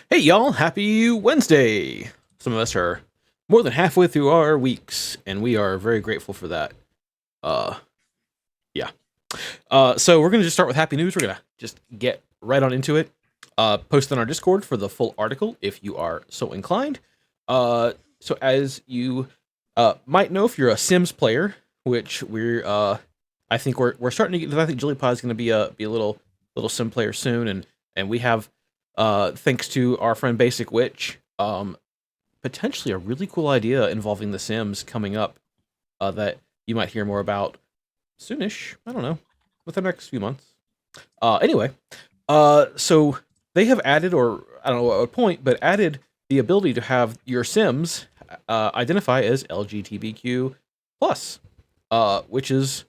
Hey y'all, happy Wednesday! Some of us are more than halfway through our weeks, and we are very grateful for that. Uh, yeah. So we're gonna just start with happy news. We're gonna just get right on into it. Post on our Discord for the full article if you are so inclined. So as you might know, if you're a Sims player, which I think we're starting to get. I think Jilly Pod is gonna be a little Sim player soon, and we have thanks to our friend Basic Witch, potentially a really cool idea involving The Sims coming up that you might hear more about soonish. I don't know, within the next few months. Anyway, so they have added, or I don't know at what point, but added the ability to have your Sims identify as LGBTQ plus, which is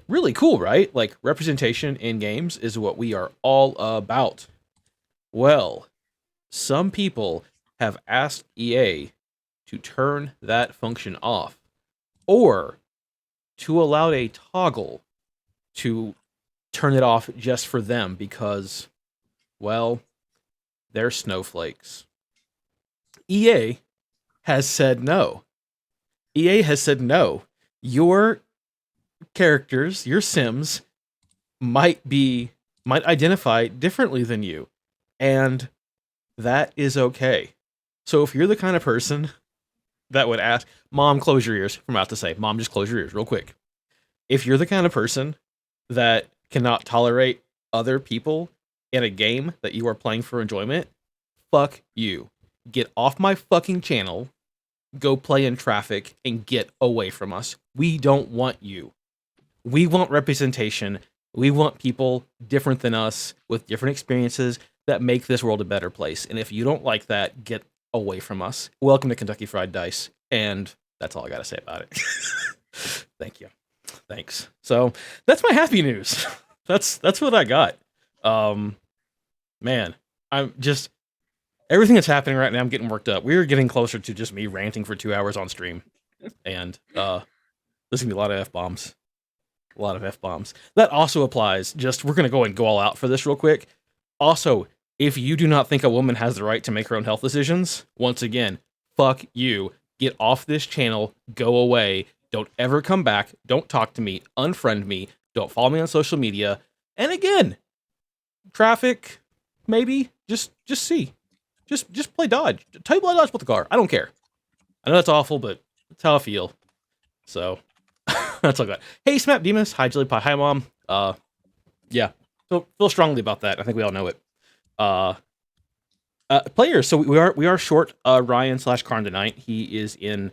really cool, right? Like representation in games is what we are all about. Well, some people have asked EA to turn that function off or to allow a toggle to turn it off just for them because, well, they're snowflakes. EA has said no. EA has said no. Your characters, your Sims, might identify differently than you, and that is okay. So if you're the kind of person that would ask, Mom, close your ears. I'm about to say, Mom, just close your ears real quick. If you're the kind of person that cannot tolerate other people in a game that you are playing for enjoyment, fuck you. Get off my fucking channel, go play in traffic, and get away from us. We don't want you. We want representation. We want people different than us with different experiences that make this world a better place. And if you don't like that, get away from us. Welcome to Kentucky Fried Dice. And that's all I got to say about it. Thank you. Thanks. So that's my happy news. That's what I got. Man, I'm just everything that's happening right now. I'm getting worked up. We're getting closer to just me ranting for 2 hours on stream, and there's gonna be a lot of f-bombs. A lot of f-bombs. That also applies. We're gonna go all out for this real quick. Also, if you do not think a woman has the right to make her own health decisions, once again, fuck you. Get off this channel. Go away. Don't ever come back. Don't talk to me. Unfriend me. Don't follow me on social media. And again, traffic, maybe. Just see. Just play dodge. Play dodge with the car. I don't care. I know that's awful, but that's how I feel. So that's all I got. Hey, Smap Demus. Hi, Jilly Pie. Hi, Mom. Yeah. Feel strongly about that. I think we all know it. Players. So we are short Ryan/Karn tonight. He is in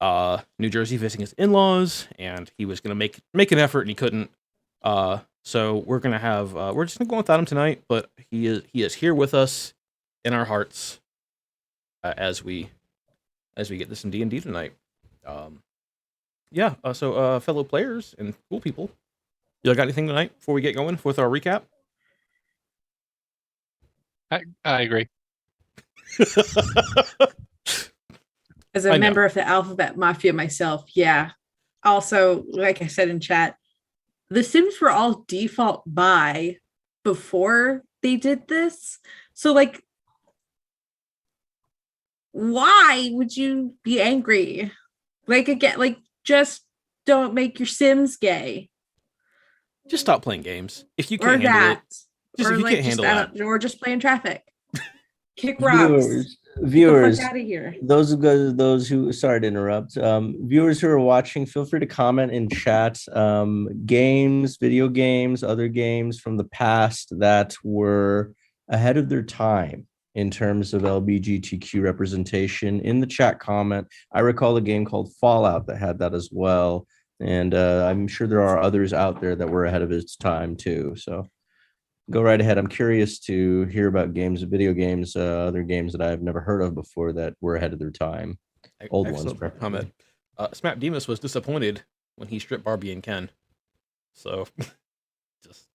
New Jersey visiting his in-laws, and he was gonna make an effort and he couldn't. So we're gonna have we're just gonna go without him tonight, but he is here with us in our hearts as we get this in D&D tonight. So fellow players and cool people, you got anything tonight before we get going with our recap? I agree. As a member of the Alphabet Mafia myself, yeah. Also, like I said in chat, the Sims were all default buy before they did this. So, like, why would you be angry? Like, again, like, just don't make your Sims gay. Just stop playing games. If you can't handle it. Just, if you can't handle that. Or just play in traffic. Kick rocks. Viewers, out of here. Those who, sorry to interrupt. Viewers who are watching, feel free to comment in chat. Games, video games, other games from the past that were ahead of their time in terms of LGBTQ representation in the chat comment. I recall a game called Fallout that had that as well, and I'm sure there are others out there that were ahead of its time too. So go right ahead. I'm curious to hear about games, video games, other games that I've never heard of before that were ahead of their time. Old Excellent ones. Comment. Smap Demus was disappointed when he stripped Barbie and Ken. So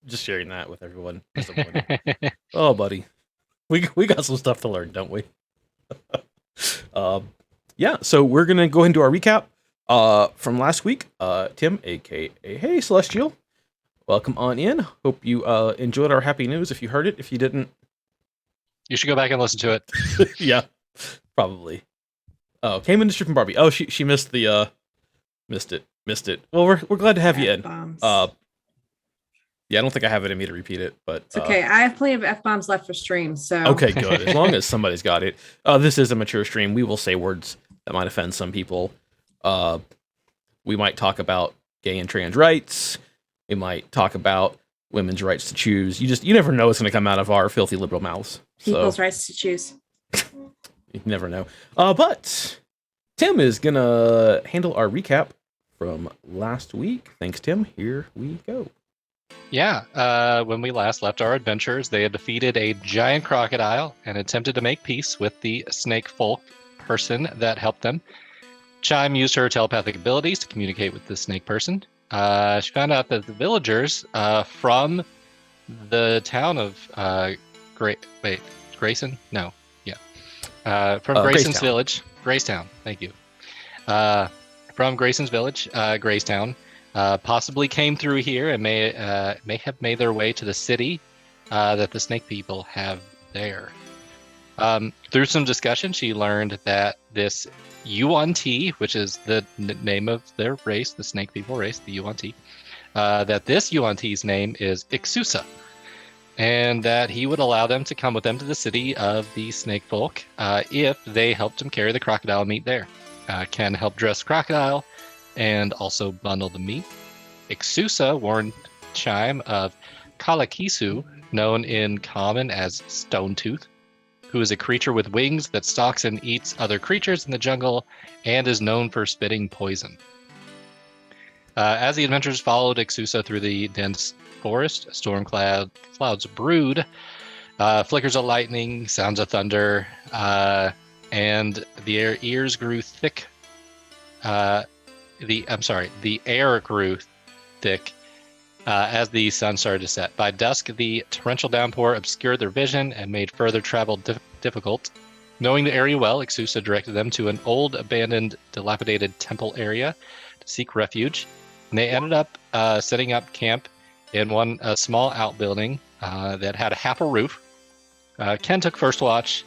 just sharing that with everyone. Oh, buddy. We got some stuff to learn, don't we? Yeah, so we're going to go into our recap from last week. Tim, a.k.a. Hey, Celestial. Welcome on in. Hope you enjoyed our happy news. If you heard it, if you didn't, You should go back and listen to it. Yeah, probably. Oh, came in from Barbie. Oh, she missed the missed it. Well, we're glad to have you in. F-bombs. Yeah, I don't think I have it in me to repeat it, but It's okay. I have plenty of F-bombs left for stream, so okay, good. As long as somebody's got it. This is a mature stream. We will say words that might offend some people. We might talk about gay and trans rights. We might talk about women's rights to choose. You never know what's going to come out of our filthy liberal mouths. people's rights to choose. You never know. But Tim is going to handle our recap from last week. Thanks, Tim. Here we go. Yeah, when we last left our adventurers, they had defeated a giant crocodile and attempted to make peace with the snake folk person that helped them. Chime used her telepathic abilities to communicate with the snake person. She found out that the villagers from the town of Grayson? No, yeah. From Grayson's Gracetown. village, Gracetown, thank you. From Grayson's village, Gracetown, possibly came through here and may have made their way to the city that the snake people have there. Through some discussion, she learned that this Yuan-Ti, which is the name of their race, the snake people race, the Yuan-Ti, that this Yuan-Ti's name is Ixusa, and that he would allow them to come with them to the city of the snake folk if they helped him carry the crocodile meat there. Ken helped dress crocodile and also bundle the meat. Ixusa warned Chime of Kalakisu, known in common as Stonetooth, who is a creature with wings that stalks and eats other creatures in the jungle and is known for spitting poison. As the adventurers followed Ixusa through the dense forest, storm clouds brewed, flickers of lightning, sounds of thunder, and their ears grew thick. The air grew thick as the sun started to set. By dusk, the torrential downpour obscured their vision and made further travel difficult. Knowing the area well, Ixusa directed them to an old, abandoned, dilapidated temple area to seek refuge. And they ended up setting up camp in a small outbuilding that had half a roof. Ken took first watch,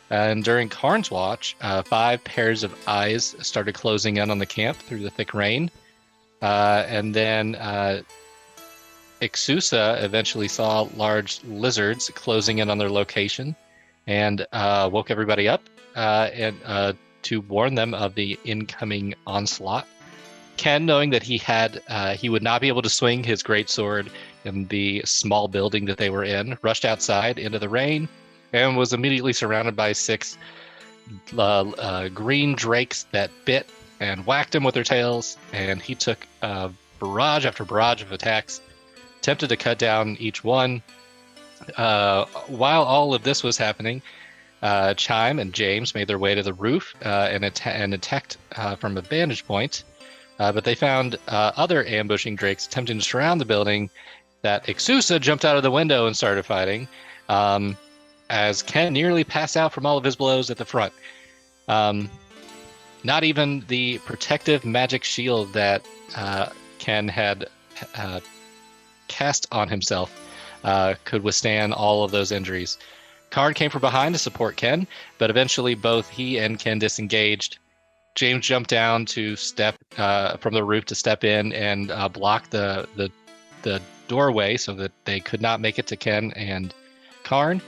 and during Karn's watch, 5 pairs of eyes started closing in on the camp through the thick rain. And then Ixusa eventually saw large lizards closing in on their location and woke everybody up and to warn them of the incoming onslaught. Ken, knowing that he would not be able to swing his greatsword in the small building that they were in, rushed outside into the rain and was immediately surrounded by 6 green drakes that bit and whacked him with their tails, and he took barrage after barrage of attacks, attempted to cut down each one. While all of this was happening, Chime and James made their way to the roof and attacked from a vantage point, but they found other ambushing drakes attempting to surround the building. That Ixusa jumped out of the window and started fighting, as Ken nearly passed out from all of his blows at the front. Not even the protective magic shield that Ken had cast on himself could withstand all of those injuries. Karn came from behind to support Ken, but eventually both he and Ken disengaged. James jumped down to step from the roof to step in and block the doorway so that they could not make it to Ken and Karn.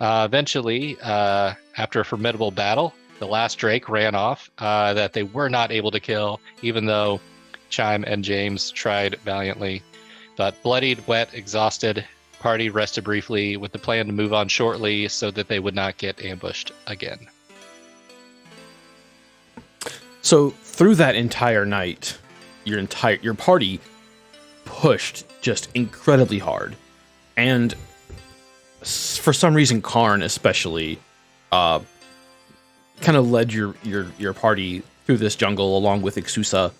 Eventually, after a formidable battle, the last Drake ran off that they were not able to kill, even though Chime and James tried valiantly. But bloodied, wet, exhausted, party rested briefly with the plan to move on shortly so that they would not get ambushed again. So through that entire night, your party pushed just incredibly hard, and for some reason, Karn especially kind of led your party through this jungle along with Ixusa.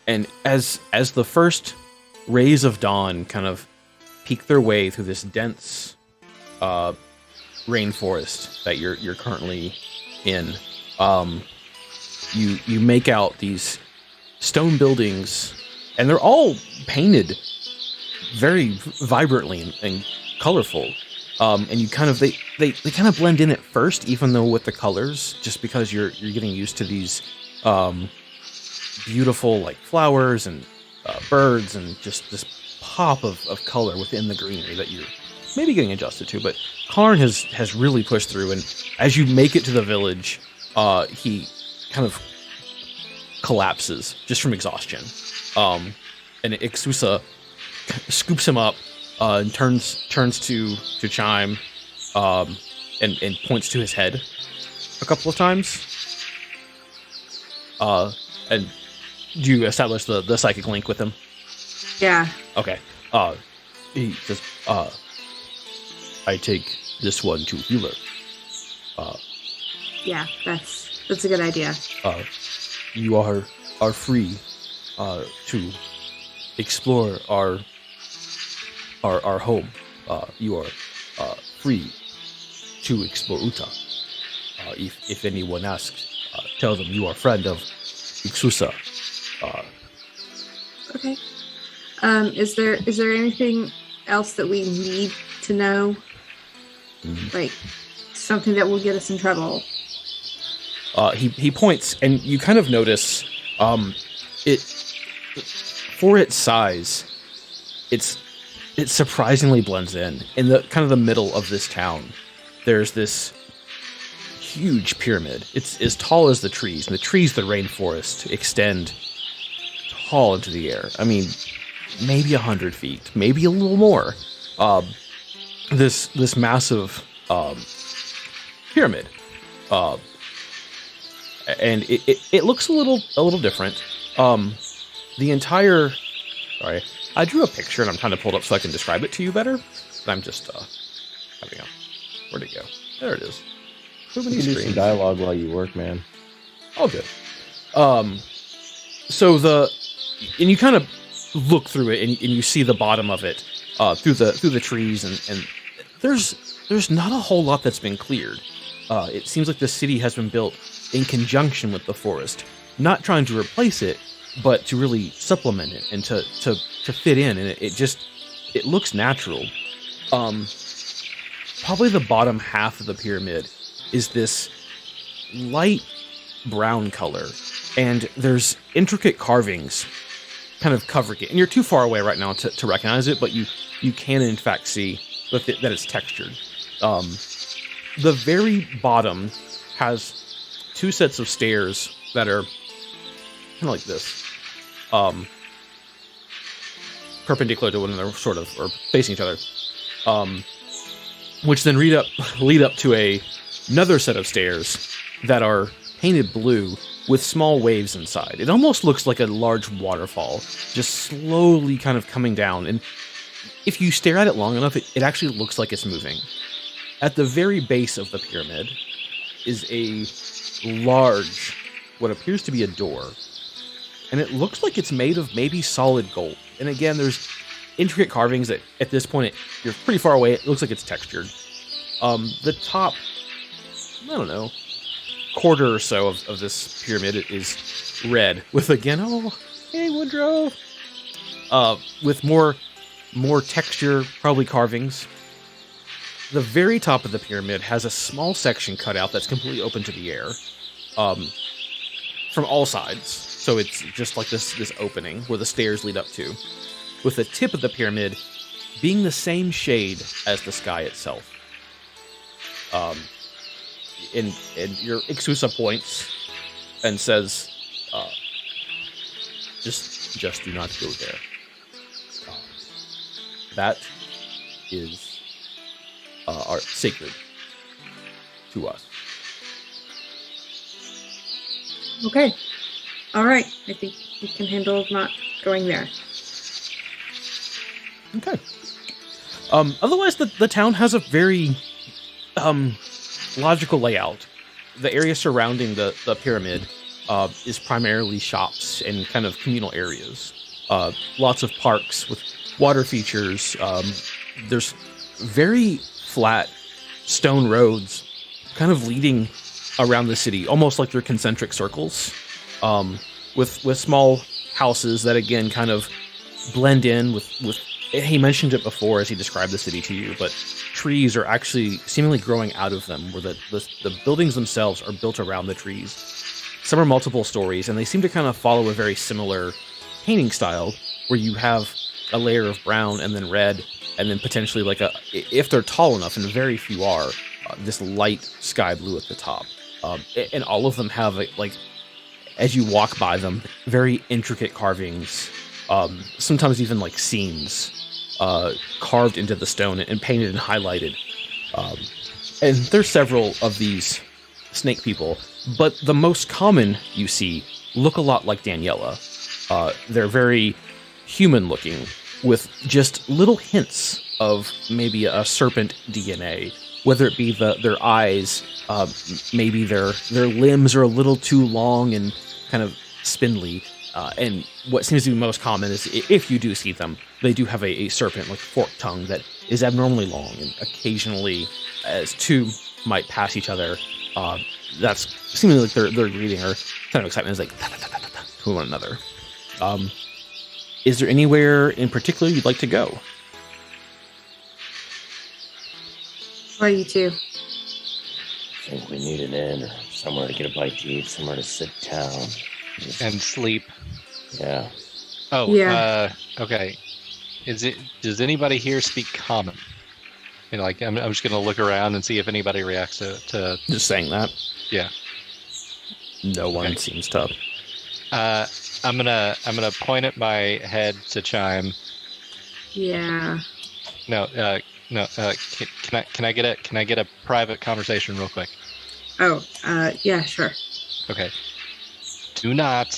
And as the first rays of dawn kind of peek their way through this dense rainforest that you're currently in, you make out these stone buildings, and they're all painted very vibrantly and colorful. And you kind of they kind of blend in at first, even though with the colors, just because you're getting used to these beautiful like flowers and birds and just this pop of color within the greenery that you're maybe getting adjusted to. But Karn has really pushed through, and as you make it to the village, he kind of collapses just from exhaustion. And Ixusa scoops him up and turns to Chime and points to his head a couple of times. And do you establish the psychic link with him? Yeah. Okay. He says, I take this one to healer. Yeah, that's a good idea. You are free to explore our home. You are free to explore Uta. If anyone asks, tell them you are friend of Ixusa. Okay. Is there anything else that we need to know? Like something that will get us in trouble? He points, and you kind of notice it for its size. It surprisingly blends in the kind of the middle of this town. There's this huge pyramid. It's as tall as the trees, and the trees, the rainforest, extend tall into the air. I mean, maybe 100 feet, maybe a little more. This massive pyramid, and it looks a little different. The entire, sorry, I drew a picture and I'm trying to pull it up so I can describe it to you better. But I'm just having a, where'd it go? There it is. You can do some dialogue while you work, man. All good. So and you kind of look through it and you see the bottom of it through the trees, and there's not a whole lot that's been cleared. It seems like the city has been built in conjunction with the forest, not trying to replace it, but to really supplement it and to fit in, and it looks natural. Probably the bottom half of the pyramid is this light brown color, and there's intricate carvings kind of covering it. And you're too far away right now to recognize it, but you can in fact see that it's textured. The very bottom has two sets of stairs that are kind of like this, perpendicular to one another, sort of, or facing each other, which then lead up to another set of stairs that are painted blue with small waves inside. It almost looks like a large waterfall, just slowly kind of coming down. And if you stare at it long enough, it actually looks like it's moving. At the very base of the pyramid is a large, what appears to be a door. And it looks like it's made of maybe solid gold. And again, there's intricate carvings that at this point, you're pretty far away. It looks like it's textured. The top, I don't know, quarter or so of this pyramid is red with, again, oh, hey, Woodrow, with more texture, probably carvings. The very top of the pyramid has a small section cut out that's completely open to the air, from all sides. So it's just like this opening where the stairs lead up to, with the tip of the pyramid being the same shade as the sky itself. And your Ixusa points and says, just do not go there. That is are sacred to us. Okay. All right. I think we can handle not going there. Okay. Otherwise, the town has a very logical layout. The area surrounding the pyramid is primarily shops and kind of communal areas. Lots of parks with water features. There's very flat stone roads kind of leading around the city, almost like they're concentric circles, with small houses that again kind of blend in with he mentioned it before as he described the city to you, but trees are actually seemingly growing out of them, where the buildings themselves are built around the trees. Some are multiple stories, and they seem to kind of follow a very similar painting style, where you have a layer of brown and then red, and then potentially like if they're tall enough, and very few are, this light sky blue at the top. And all of them have like, as you walk by them, very intricate carvings, sometimes even like scenes carved into the stone and painted and highlighted. And there's several of these snake people, but the most common you see look a lot like Daniela. They're very human looking, with just little hints of maybe a serpent DNA, whether it be their eyes, maybe their limbs are a little too long and kind of spindly. And what seems to be most common is, if you do see them, they do have a serpent like forked tongue that is abnormally long, and occasionally, as two might pass each other, that's seemingly like their greeting or kind of excitement is like to one another. Is there anywhere in particular you'd like to go? Where are you two? I think we need an inn or somewhere to get a bite to eat, somewhere to sit down. And sleep. Yeah. Oh, Yeah. Okay. Does anybody here speak common? You know, like I'm just gonna look around and see if anybody reacts to Just saying that. Yeah. No one seems to. I'm gonna point at my head to Chime. Yeah. No. Can I get a private conversation real quick? Oh, yeah, sure. Okay. Do not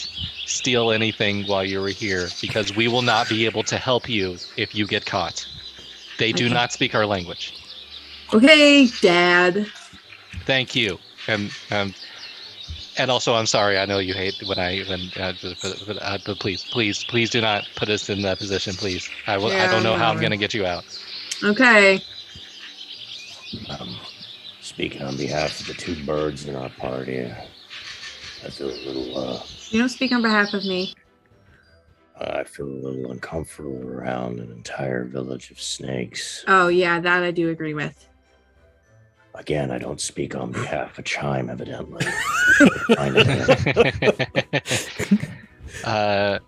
steal anything while you are here, because we will not be able to help you if you get caught. They do Okay. not speak our language. Okay, Dad. Thank you. And also, I'm sorry. I know you hate when but please do not put us in that position, please. I don't know how I'm gonna get you out. Okay. Speaking on behalf of the two birds in our party, I feel a little, You don't speak on behalf of me. I feel a little uncomfortable around an entire village of snakes. Oh, yeah, that I do agree with. Again, I don't speak on behalf of Chime, evidently.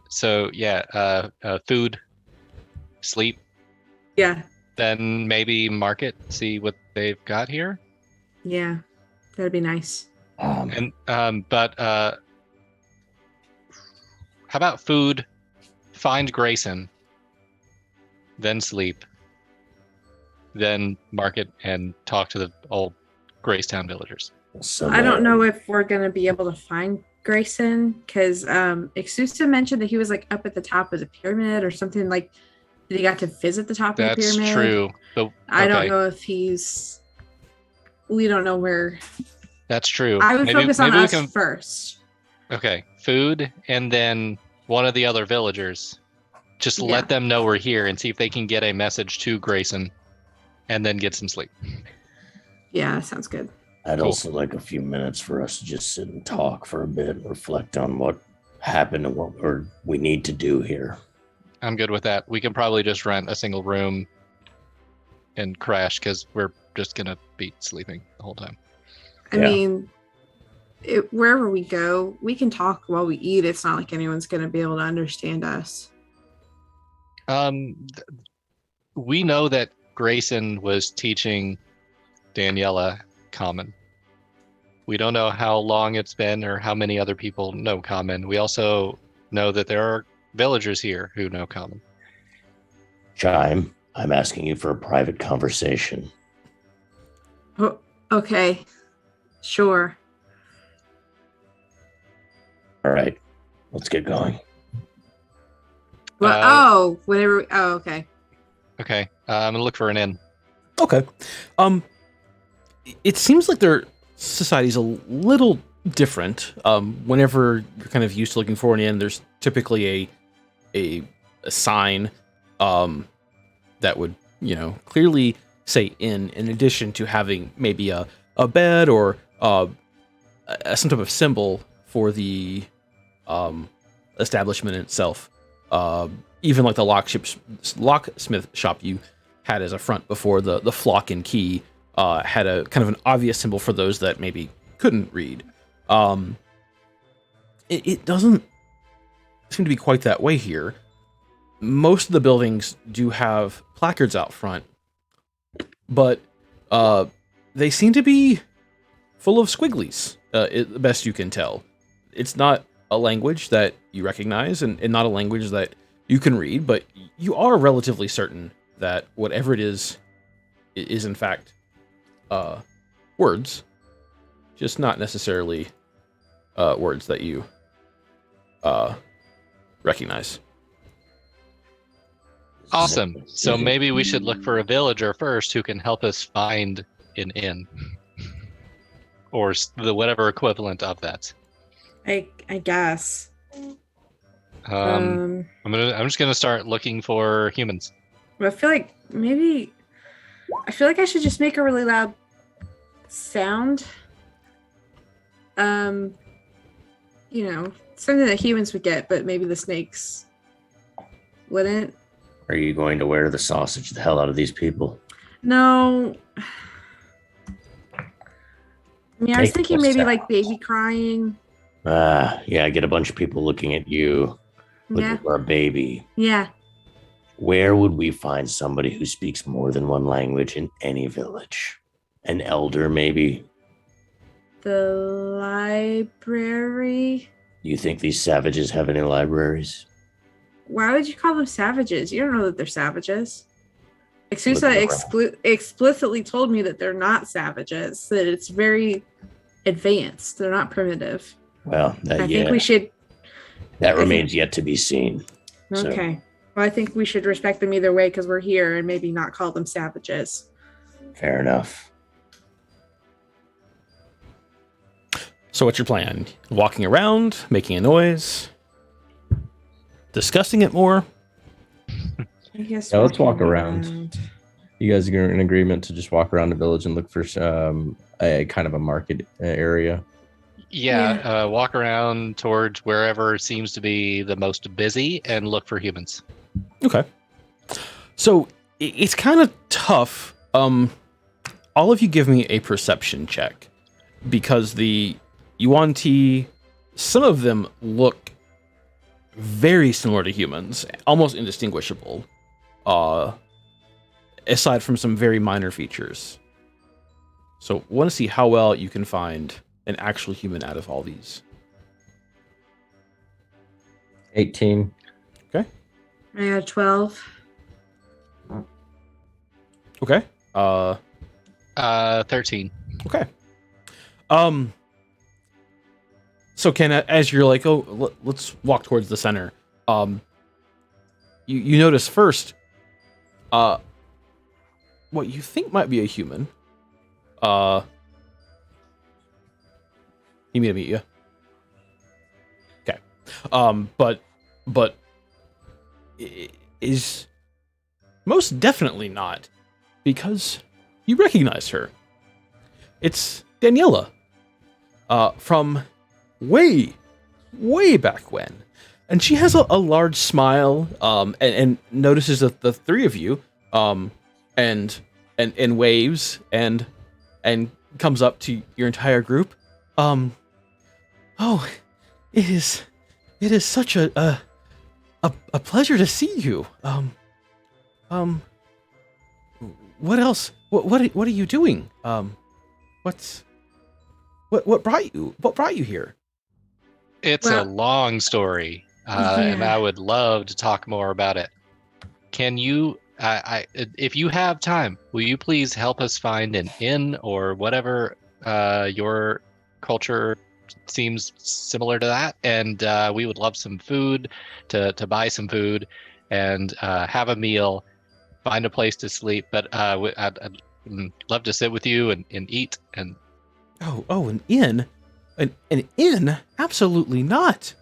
So yeah, food, sleep, Yeah, then maybe market, see what they've got here. yeah, that'd be nice. And but how about food? Find Grayson, then sleep, then market and talk to the old Gracetown villagers. I don't know if we're gonna be able to find Grayson, because Exusa mentioned that he was like up at the top of the pyramid or something. Like, did he got to visit the top of the That's pyramid? true. But, I don't okay, know if he's. We don't know where. That's true. I would focus on maybe we us can- first. Okay, food, and then one of the other villagers. Just Yeah. let them know we're here and see if they can get a message to Grayson, and then get some sleep. Yeah, sounds good. I'd Cool. also like a few minutes for us to just sit and talk for a bit and reflect on what happened and what we need to do here. I'm good with that. We can probably just rent a single room and crash, because we're just gonna be sleeping the whole time. I Yeah. mean, wherever we go, we can talk while we eat. It's not like anyone's gonna be able to understand us. We know that Grayson was teaching Daniela Common. We don't know how long it's been or how many other people know Common. We also know that there are villagers here who know Common. Chime, I'm asking you for a private conversation. Oh, okay, sure. All right, let's get going. Well, whatever. Oh, okay. Okay, I'm gonna look for an inn. Okay. It seems like their society's a little different. Whenever you're kind of used to looking for an inn, there's typically a sign that would, clearly say inn, in addition to having maybe a bed or some type of symbol for the establishment itself. Even like the locksmith shop you had as a front before, the flock and key had a kind of an obvious symbol for those that maybe couldn't read. It doesn't seem to be quite that way here. Most of the buildings do have placards out front, but they seem to be full of squigglies, the best you can tell. It's not a language that you recognize and not a language that you can read, but you are relatively certain that whatever it is in fact words, just not necessarily words that you recognize. Awesome. So maybe we should look for a villager first who can help us find an inn, or the whatever equivalent of that. I guess. I'm just gonna start looking for humans. I feel like I should just make a really loud sound. Something that humans would get, but maybe the snakes wouldn't. Are you going to wear the sausage the hell out of these people? No. I was thinking maybe sound. like baby crying. Yeah, get a bunch of people looking at you, looking for a baby. Yeah. Where would we find somebody who speaks more than one language in any village? An elder, maybe? The library. You think these savages have any libraries? Why would you call them savages? You don't know that they're savages. Exusa Looking explicitly told me that they're not savages, that it's very advanced. They're not primitive. Well, I think we should. That remains yet to be seen. Okay. Well, I think we should respect them either way because we're here and maybe not call them savages. Fair enough. So what's your plan? Walking around, making a noise, discussing it more? I guess Yeah, let's walk walking around. You guys are in agreement to just walk around the village and look for a kind of a market area? Yeah, walk around towards wherever seems to be the most busy and look for humans. Okay. So it's kind of tough. All of you give me a perception check because the Yuan-Ti, some of them look very similar to humans, almost indistinguishable, aside from some very minor features. So want to see how well you can find an actual human out of all these. 18. Okay. I got 12. Okay. 13. Okay. So Ken, as you're like, let's walk towards the center. You notice first, what you think might be a human. He may meet you. Okay. But it is most definitely not, because you recognize her. It's Daniela. From way back when. And she has a large smile, and notices the three of you, and waves and comes up to your entire group. Oh, it is such a pleasure to see you. What else? What are you doing? What brought you here? It's a long story, and I would love to talk more about it. Can you, if you have time, will you please help us find an inn or whatever your culture seems similar to that? And we would love some food to buy some food and have a meal, find a place to sleep. But I'd love to sit with you and eat and. Oh, an inn? An inn? Absolutely not.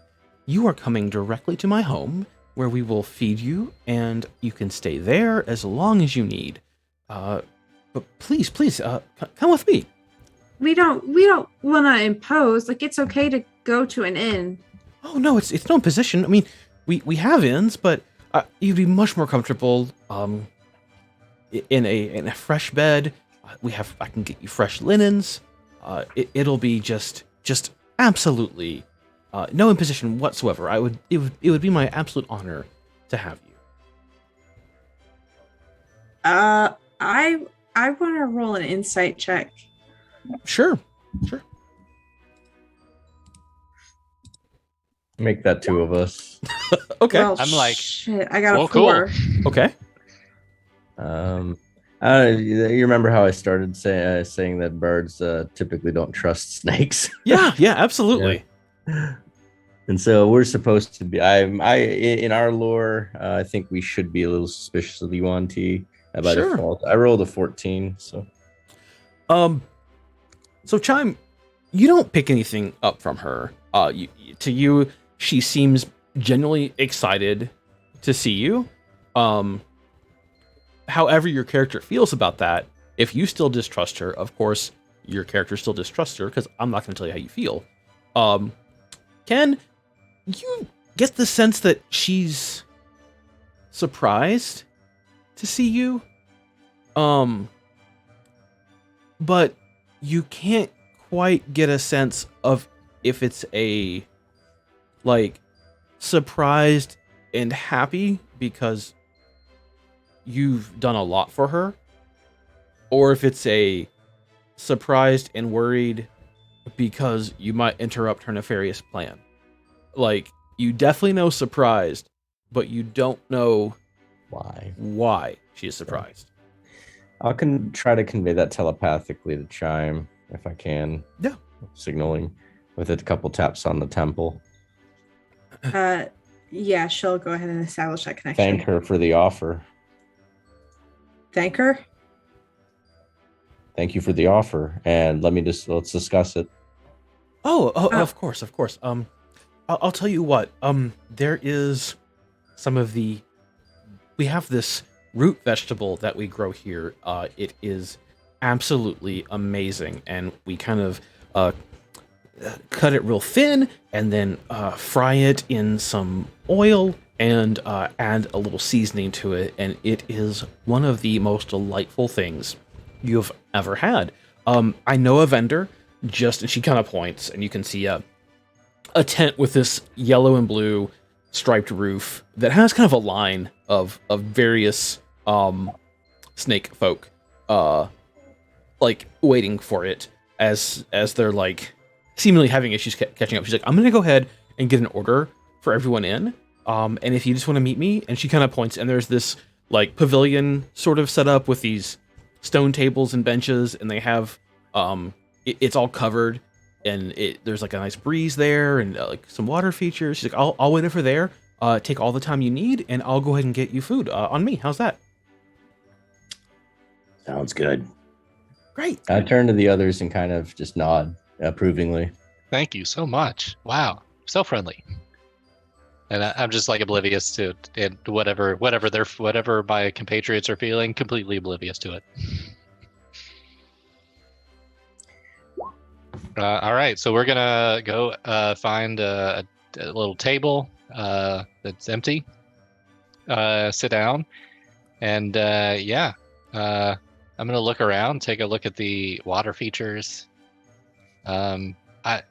You are coming directly to my home, where we will feed you, and you can stay there as long as you need. But please, come with me. We don't want to impose. Like, it's okay to go to an inn. Oh no, it's no imposition. I mean, we have inns, but you'd be much more comfortable in a fresh bed. I can get you fresh linens. It'll be just absolutely no imposition whatsoever. It would be my absolute honor to have you. I want to roll an insight check. Sure. Make that two of us. Okay. Well, I'm like, shit, I got well, a 4. cool. Okay. You remember how I started saying that birds typically don't trust snakes? Yeah, absolutely. And so we're supposed to be. In our lore, I think we should be a little suspicious of the UNT by Sure. default. I rolled a 14, so. So Chime, you don't pick anything up from her. To you, she seems genuinely excited to see you. However your character feels about that, if you still distrust her, of course, your character still distrusts her, because I'm not going to tell you how you feel. Ken, you get the sense that she's surprised to see you. But you can't quite get a sense of if it's a, like, surprised and happy because you've done a lot for her, or if it's a surprised and worried because you might interrupt her nefarious plan. Like, you definitely know surprised, but you don't know why she is surprised. I can try to convey that telepathically to Chime if I can. Yeah. Signaling with a couple taps on the temple. Yeah, she'll go ahead and establish that connection. Thank her for the offer. Thank her? Thank you for the offer. And let's discuss it. Oh, of course. I'll tell you what. There is we have this root vegetable that we grow here. It is absolutely amazing, and we kind of cut it real thin and then fry it in some oil and add a little seasoning to it, and it is one of the most delightful things you've ever had. I know a vendor, and she kind of points, and you can see a tent with this yellow and blue striped roof that has kind of a line of various snake folk like waiting for it as they're like seemingly having issues catching up. She's like, I'm gonna go ahead and get an order for everyone in, and if you just want to meet me. And she kind of points, and there's this like pavilion sort of set up with these stone tables and benches, and they have it's all covered, and there's like a nice breeze there and like some water features. She's like, I'll wait over there, take all the time you need, and I'll go ahead and get you food on me. How's that? Sounds good. Great. I turn to the others and kind of just nod approvingly. Thank you so much. Wow, so friendly. And I'm just like oblivious to and whatever my compatriots are feeling, completely oblivious to it. All right, so we're gonna go find a little table that's empty. Sit down, and I'm gonna look around, take a look at the water features. I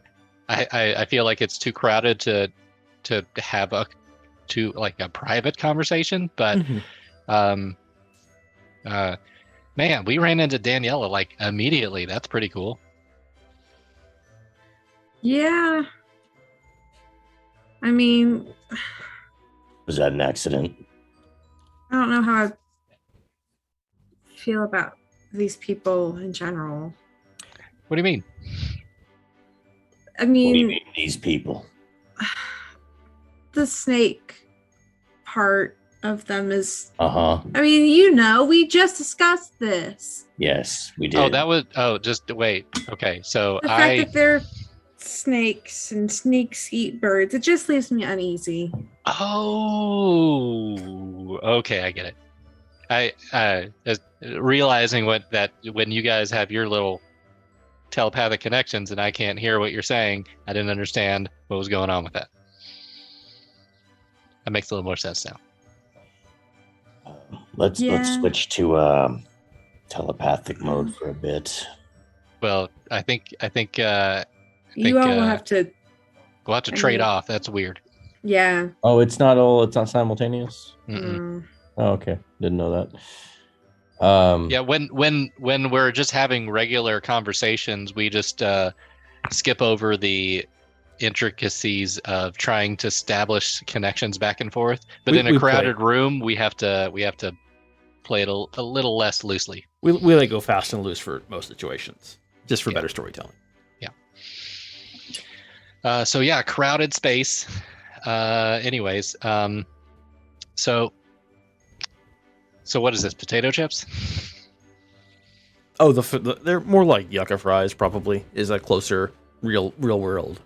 feel like it's too crowded to have a private conversation, but man, we ran into Daniela like immediately. That's pretty cool. Yeah. I mean, Was that an accident? I don't know how I feel about these people in general. What do you mean? I What do you mean, mean, these people? the snake part of them is, Uh-huh. I mean, we just discussed this. Yes, we did. Just wait. Okay, so The fact that they're snakes and snakes eat birds, it just leaves me uneasy. Oh, okay, I get it. As realizing when you guys have your little telepathic connections and I can't hear what you're saying, I didn't understand what was going on with that. That makes a little more sense now. Let's Yeah. switch to telepathic mode for a bit. Well, I think You all will have to. we'll have to I trade mean- off. That's weird. Yeah. Oh, it's not simultaneous. Mm-mm. Oh, okay. Didn't know that. Yeah, when we're just having regular conversations, we just skip over the intricacies of trying to establish connections back and forth. But in a we crowded room, we have to play it a little less loosely. We like go fast and loose for most situations, just for Yeah. better storytelling. So yeah, crowded space. Anyways, so what is this? Potato chips? Oh, they're more like yucca fries. Probably is a closer real world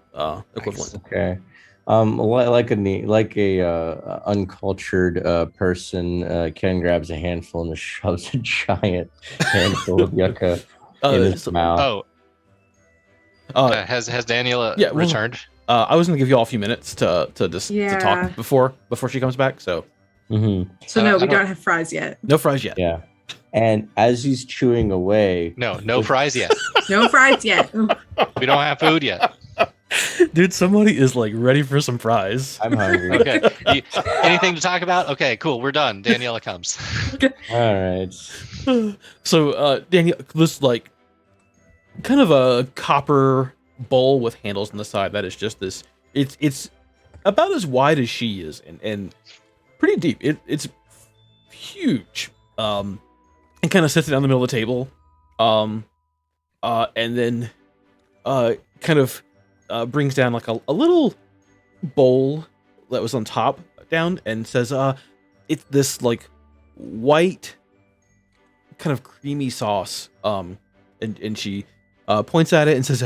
equivalent. Okay. Like a uncultured person, Ken grabs a handful and shoves a giant handful of yucca in his So, mouth. Has Daniela yeah, well, returned? I was gonna give you all a few minutes to just to Yeah. talk before she comes back. So Mhm. So I no, don't- we I don't- don't have fries yet. no fries yet. Yeah. And as he's chewing away, No fries yet. No fries yet. Ooh. We don't have food yet. Dude, somebody is like ready for some fries. I'm hungry. Okay. Anything to talk about? Okay, cool. We're done. Daniela comes. All right. So Daniel, this like kind of a copper bowl with handles on the side that is just this. It's about as wide as she is and pretty deep. It's huge. And kind of sits it down the middle of the table. And then kind of brings down like a little bowl that was on top down and says it's this like white kind of creamy sauce. And she points at it and says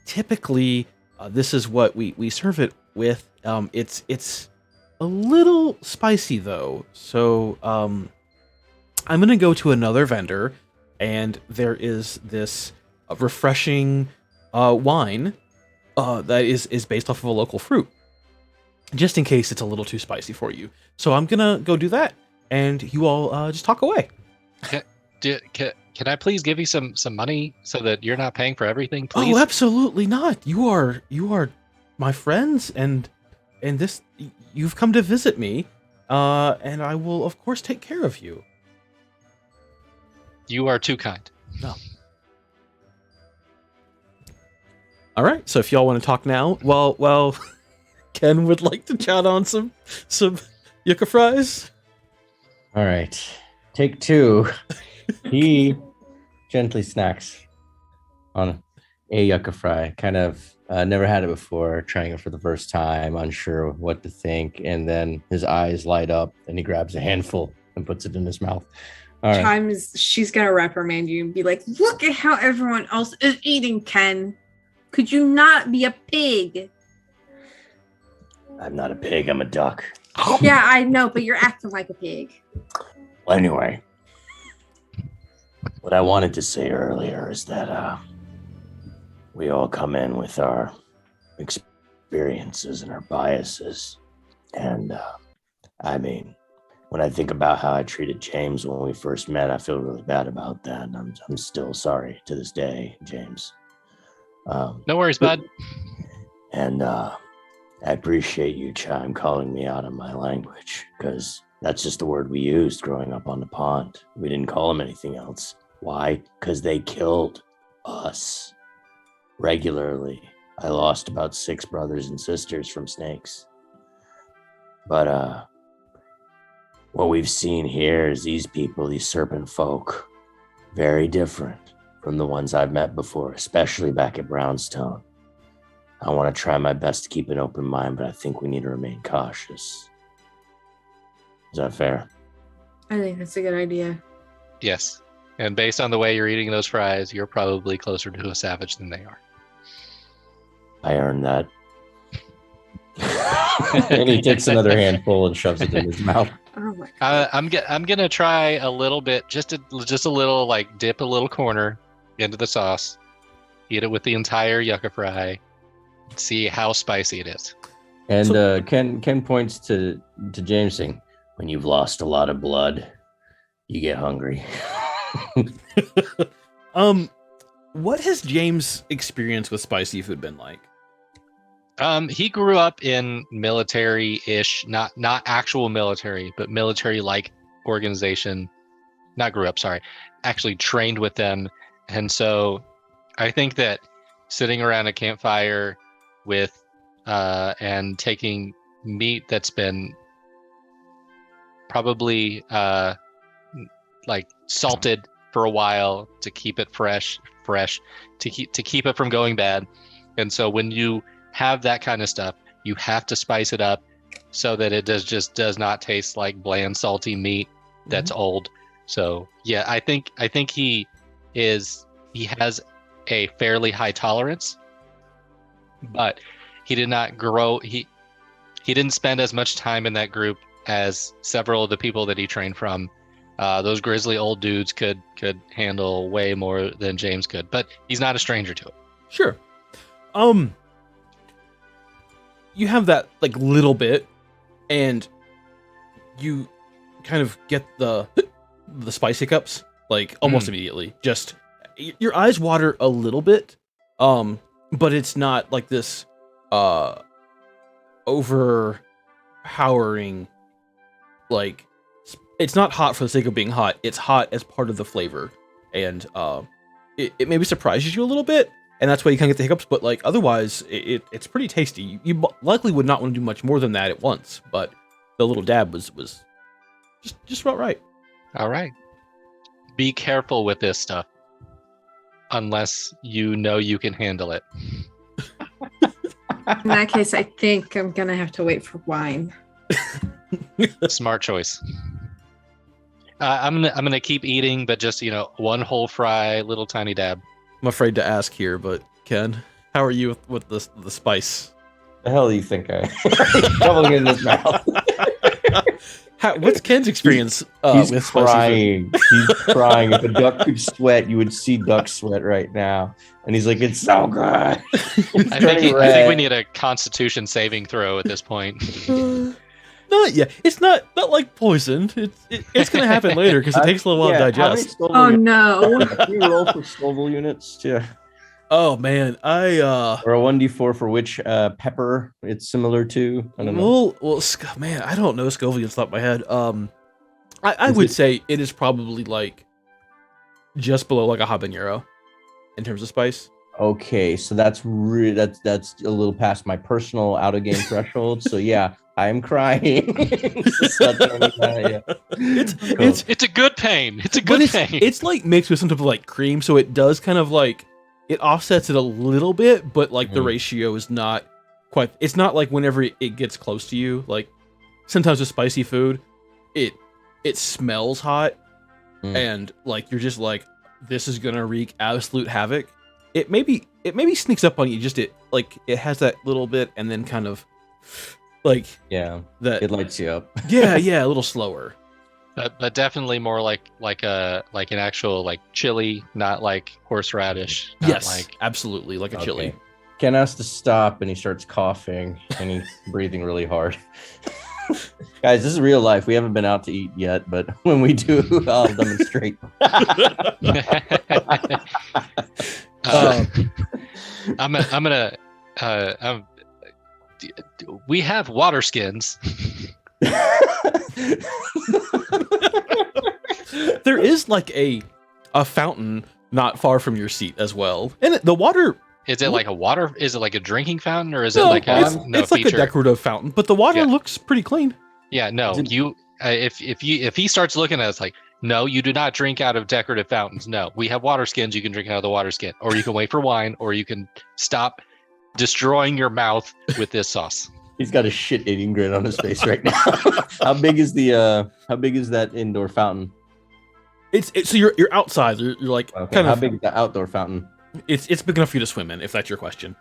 typically this is what we serve it with. It's a little spicy though, so I'm gonna go to another vendor, and there is this refreshing wine that is based off of a local fruit, just in case it's a little too spicy for you. So I'm gonna go do that, and you all just talk away. Can I please give you some money so that you're not paying for everything, please? Oh, absolutely not. You are my friends, and this you've come to visit me, and I will of course take care of you. You are too kind. All right. So if y'all want to talk now, well, Ken would like to chat on some yucca fries. All right. Take two. He gently snacks on a yucca fry. Kind of never had it before, trying it for the first time, unsure what to think. And then his eyes light up and he grabs a handful and puts it in his mouth. All right. Chimes, she's gonna reprimand you and be like, "Look at how everyone else is eating, Ken. Could you not be a pig?" I'm not a pig, I'm a duck. Yeah, I know, but you're acting like a pig. Well, anyway, what I wanted to say earlier is that we all come in with our experiences and our biases. And I mean, when I think about how I treated James when we first met, I feel really bad about that. I'm still sorry to this day, James. No worries, bud. And I appreciate you, Chime, calling me out on my language, because that's just the word we used growing up on the pond. We didn't call them anything else. Why? Because they killed us regularly. I lost about 6 brothers and sisters from snakes. But what we've seen here is these people, these serpent folk, very different from the ones I've met before, especially back at Brownstone. I want to try my best to keep an open mind, but I think we need to remain cautious. Is that fair? I think that's a good idea. Yes. And based on the way you're eating those fries, you're probably closer to a savage than they are. I earned that. And he takes another handful and shoves it in his mouth. Oh my god. I'm gonna try a little bit, just a little, like dip a little corner into the sauce, eat it with the entire yucca fry, see how spicy it is. And So- Ken points to James saying, When you've lost a lot of blood, you get hungry. What has James' experience with spicy food been like? He grew up in military-ish, not actual military, but military-like organization. Not grew up, sorry. Actually trained with them. And so I think that sitting around a campfire with and taking meat that's been probably like salted for a while to keep it fresh to keep it from going bad. And so when you have that kind of stuff, you have to spice it up so that it does not taste like bland salty meat that's old. So yeah, I think he has a fairly high tolerance, but he did not grow. He didn't spend as much time in that group as several of the people that he trained from. Those grizzly old dudes could handle way more than James could, but he's not a stranger to it. Sure. You have that like little bit, and you kind of get the spice hiccups like almost immediately. Just your eyes water a little bit, but it's not like this overpowering. Like it's not hot for the sake of being hot. It's hot as part of the flavor, and it maybe surprises you a little bit. And that's why you kind of get the hiccups, but like otherwise, it's pretty tasty. You likely would not want to do much more than that at once, but the little dab was just about right. All right. Be careful with this stuff, unless you know you can handle it. In that case, I think I'm gonna have to wait for wine. Smart choice. I'm gonna keep eating, but just one whole fry, little tiny dab. I'm afraid to ask here, but Ken, how are you with the spice? the hell do you think I shoveling it in his mouth? What's Ken's experience He's with spicy food? crying. He's crying. If a duck could sweat, you would see duck sweat right now. And he's like, "It's so good." I think we need a Constitution saving throw at this point. Not yet. It's not like poison. It's gonna happen later because it takes a little while to digest. Oh no! Can you roll for Scoville units? Yeah. Oh man, Or a 1d4 for which pepper it's similar to. I don't know. well, man, I don't know Scoville off the top of my head. I would say it is probably like just below like a habanero in terms of spice. Okay, so that's that's a little past my personal out of game threshold. So yeah, I am crying. It's It's a good pain. It's a good pain. It's like mixed with some type of like cream, so it does kind of like it offsets it a little bit, but like the ratio is not quite. It's not like whenever it gets close to you. Like sometimes with spicy food, it smells hot, and like you're just like, this is gonna wreak absolute havoc. It maybe sneaks up on you. Just it has that little bit, and then kind of like that it lights you up. yeah, a little slower. But definitely more like an actual like chili, not like horseradish. Not Yes, like absolutely, like a chili. Okay. Ken has to stop, and he starts coughing, and he's breathing really hard. Guys, this is real life. We haven't been out to eat yet, but when we do, I'll demonstrate. We have water skins. There is like a fountain not far from your seat as well, and the water. Is it like a water? Is it like a drinking fountain, or is No, it like a it's like a decorative fountain, but the water looks pretty clean. Yeah, no. You if he starts looking at us like, no, you do not drink out of decorative fountains. No, we have water skins. You can drink out of the water skin, or you can wait for wine, or you can stop destroying your mouth with this sauce. He's got a shit-eating grin on his face right now. How big is that indoor fountain? So you're outside. You're like kind how of big is the outdoor fountain? It's big enough for you to swim in, if that's your question.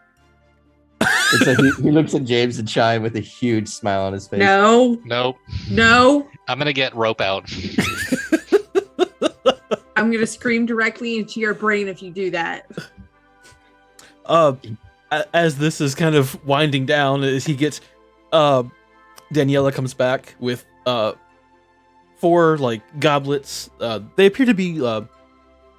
It's like he looks at James and Chime with a huge smile on his face. No. Nope. No. I'm gonna get rope out. I'm gonna scream directly into your brain if you do that. As this is kind of winding down, as he gets Daniela comes back with 4 like goblets. They appear to be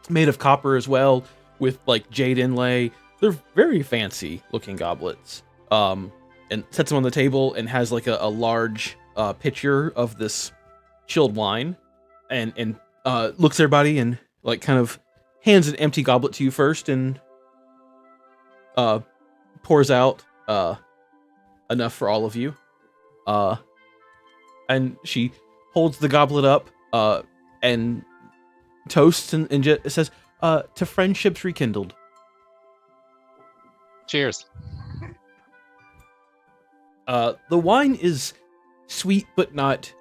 made of copper as well, with like jade inlay. They're very fancy looking goblets. And sets them on the table and has like a large pitcher of this chilled wine, and looks at everybody and like kind of hands an empty goblet to you first, and pours out enough for all of you. And she holds the goblet up and toasts and just says, to friendships rekindled. Cheers. The wine is sweet, but not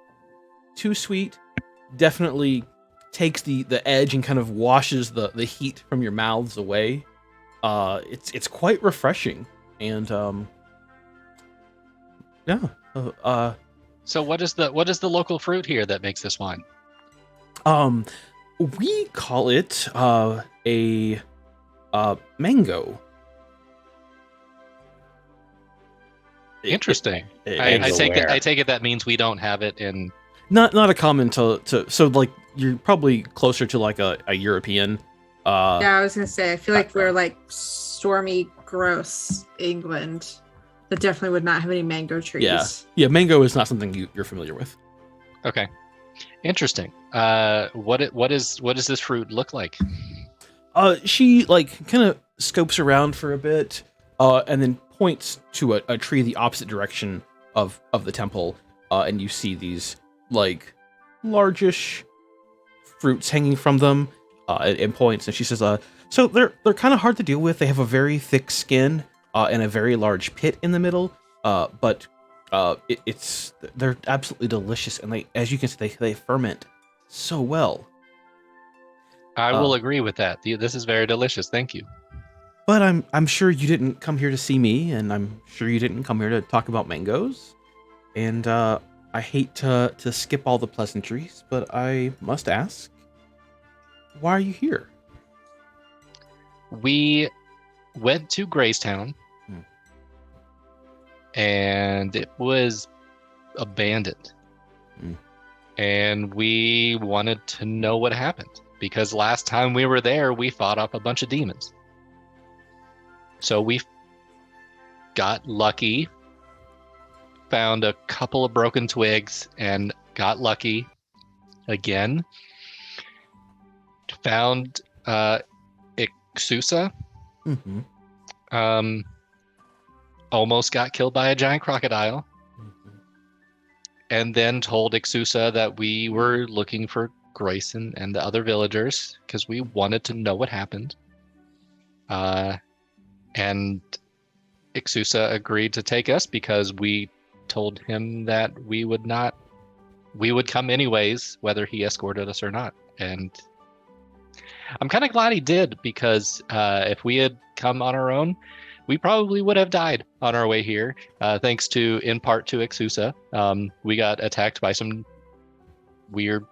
too sweet. Definitely takes the edge and kind of washes the heat from your mouths away. It's quite refreshing, and yeah. So what is the local fruit here that makes this wine? We call it a mango. Interesting. I take it that means we don't have it in. Not a common to so like you're probably closer to like a European. Yeah, I was gonna say I feel like we're like stormy, gross England that definitely would not have any mango trees. Yeah. Mango is not something you're familiar with. Okay, interesting. What does this fruit look like? She like kind of scopes around for a bit, and then points to a tree the opposite direction of the temple, and you see these like largish fruits hanging from them, and points, and she says, so they're kind of hard to deal with. They have a very thick skin, and a very large pit in the middle, but they're absolutely delicious, and they, as you can see, they ferment so well. I will agree with that. This is very delicious. Thank you. But I'm sure you didn't come here to see me, and I'm sure you didn't come here to talk about mangoes. And I hate to skip all the pleasantries, but I must ask, why are you here? We went to Graystown, and it was abandoned. And we wanted to know what happened, because last time we were there, we fought off a bunch of demons. So we got lucky, found a couple of broken twigs, and got lucky again. Found Ixusa. Almost got killed by a giant crocodile. And then told Ixusa that we were looking for Grayson and the other villagers because we wanted to know what happened. And Ixusa agreed to take us because we told him that we would come anyways, whether he escorted us or not. And I'm kind of glad he did, because if we had come on our own, we probably would have died on our way here. Thanks in part to Ixusa. We got attacked by some weird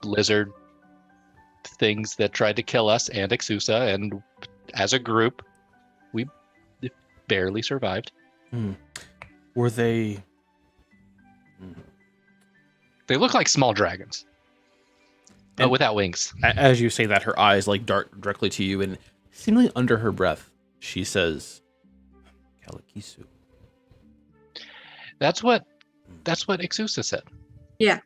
lizard things that tried to kill us and Ixusa, and as a group, we barely survived. Were they? They look like small dragons, but without wings. As you say that, her eyes like dart directly to you, and seemingly under her breath, she says, "Kalakisu." That's what Ixusa said. Yeah.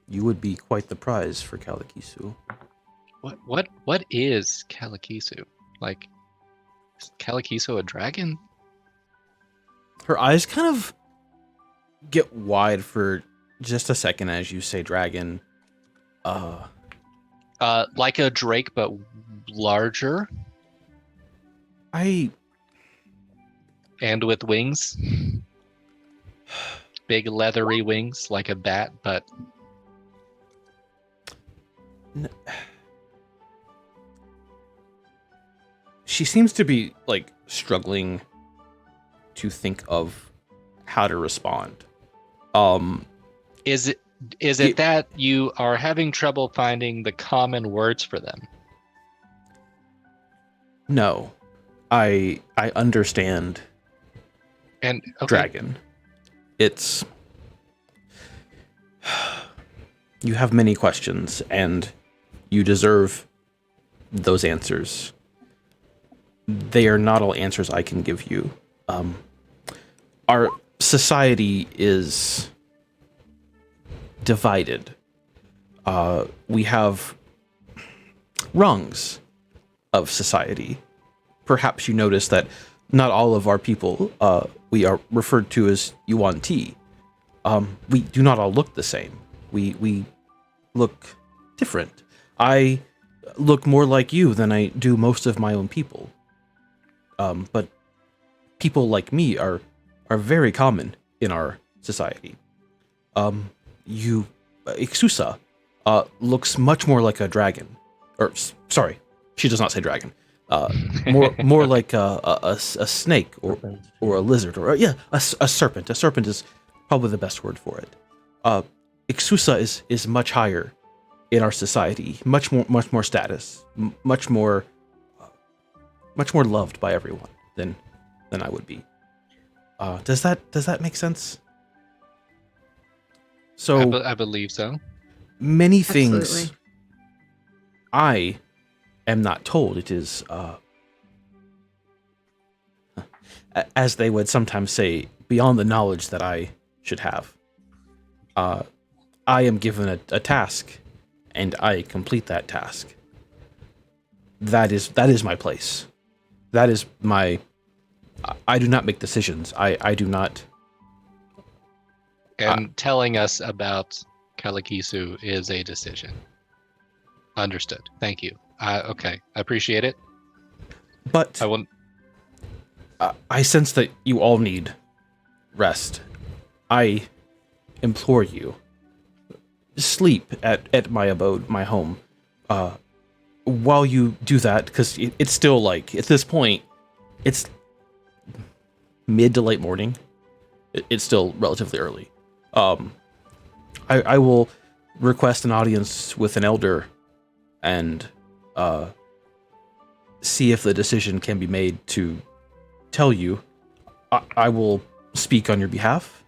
You would be quite the prize for Kalakisu. What is Kalakisu? Like, is Kalakisu a dragon? Her eyes kind of get wide for just a second as you say dragon. Like a drake, but larger. And with wings. Big leathery wings, like a bat, but... She seems to be, like, struggling to think of how to respond. Is it that you are having trouble finding the common words for them? No. I understand And okay. dragon. It's you have many questions, and you deserve those answers. They are not all answers I can give you. Our society is divided. We have rungs of society. Perhaps you notice that not all of our people, we are referred to as Yuan Ti. We do not all look the same. We look different. I look more like you than I do most of my own people. But people like me are very common in our society. Ixusa looks much more like a dragon. Or, sorry, she does not say dragon. More like a snake or a lizard or a serpent. A serpent is probably the best word for it. Ixusa is much higher in our society, much more status, much more loved by everyone than I would be. Does that make sense? So I believe so. many things Absolutely. I am not told. It is, as they would sometimes say, beyond the knowledge that I should have. I am given a task, and I complete that task. That is my place. That is my. I do not make decisions. I do not. And telling us about Kalakisu is a decision. Understood. Thank you. Okay, I appreciate it. But I will. I sense that you all need rest. I implore you, sleep at my abode, my home. While you do that, because it's still like, at this point, it's mid to late morning. It's still relatively early. I will request an audience with an elder and see if the decision can be made to tell you. I will speak on your behalf.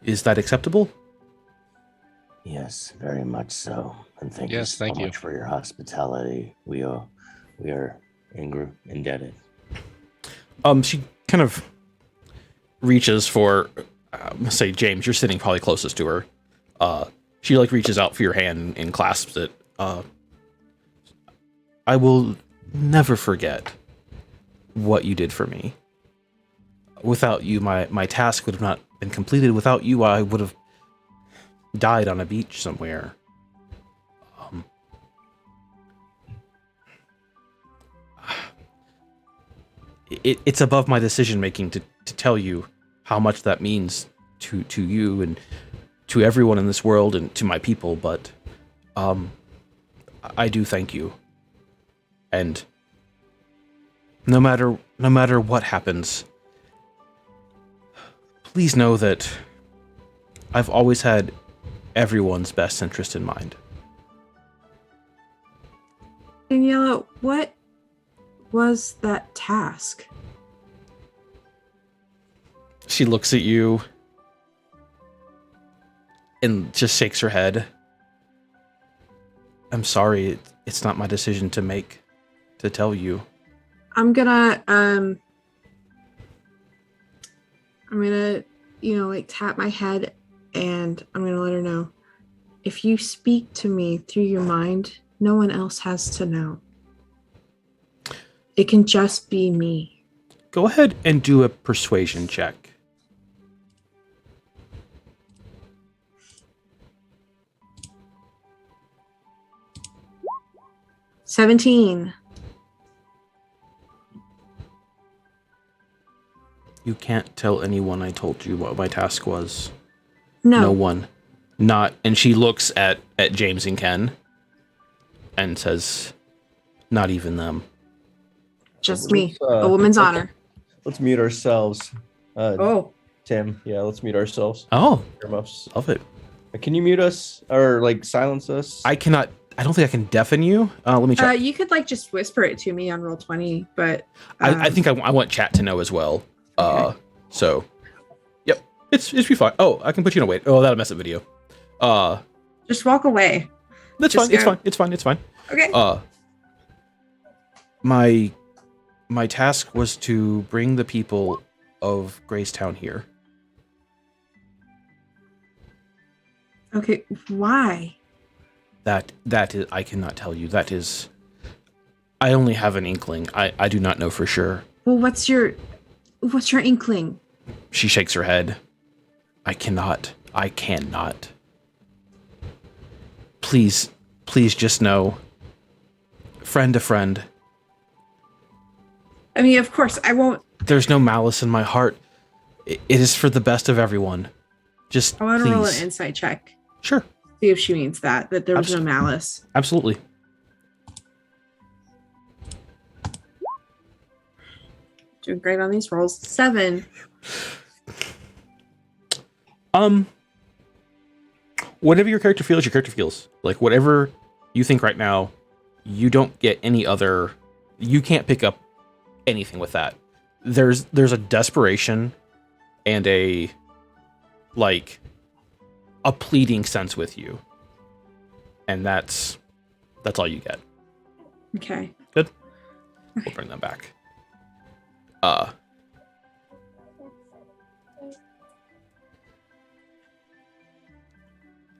Is that acceptable? Yes, very much so. And thank Yes, you so thank you. much for your hospitality. We are indebted. She kind of reaches for, say, James, you're sitting probably closest to her. She like reaches out for your hand and clasps it. I will never forget what you did for me. Without you, my task would have not been completed. Without you, I would have died on a beach somewhere. It's above my decision making to tell you how much that means to you and to everyone in this world and to my people, but I do thank you. And no matter what happens, please know that I've always had everyone's best interest in mind. Daniela, what was that task? She looks at you and just shakes her head. I'm sorry, it's not my decision to make, to tell you. I'm gonna like tap my head and I'm gonna let her know. If you speak to me through your mind, no one else has to know. It can just be me. Go ahead and do a persuasion check. $17. You can't tell anyone I told you what my task was. No. No one. Not. And she looks at James and Ken and says, not even them. Just me. A woman's honor. Let's mute ourselves. Tim, yeah, let's mute ourselves. Oh, Earmuffs. love it. Can you mute us or like silence us? I cannot. I don't think I can deafen you. Let me check. You could like just whisper it to me on Roll20, but I think I want chat to know as well. So, yep, it's be fine. Oh, I can put you in a wait. Oh, that'll mess up video. Just walk away. That's Just fine. go. It's fine. Okay. My task was to bring the people of Gracetown here. Okay. Why? That is, I cannot tell you. That is, I only have an inkling. I do not know for sure. Well, what's your inkling? She shakes her head. I cannot. Please just know, friend to friend. I mean, of course, I won't. There's no malice in my heart. It is for the best of everyone. Just I want to roll an please. insight check. Sure. See if she means that there was no malice. Absolutely. Doing great on these rolls. 7. Whatever your character feels, your character feels. Like, whatever you think right now, you don't get any other. You can't pick up anything with that. There's a desperation and a pleading sense with you, and that's all you get. Okay. Good. We'll bring them back.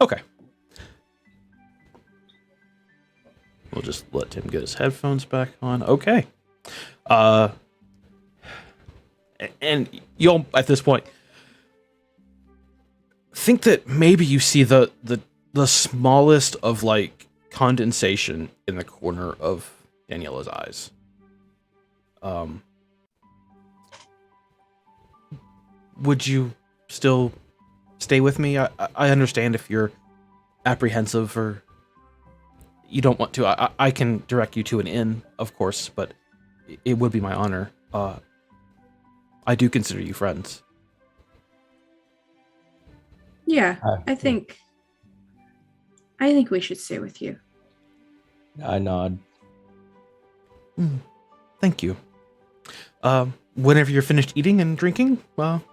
Okay. We'll just let him get his headphones back on. Okay. And you'll, at this point, think that maybe you see the smallest of, like, condensation in the corner of Daniela's eyes. Would you still stay with me? I understand if you're apprehensive or you don't want to. I can direct you to an inn, of course, but it would be my honor. I do consider you friends. Yeah, I think we should stay with you. I nod. Thank you. Whenever you're finished eating and drinking, I'll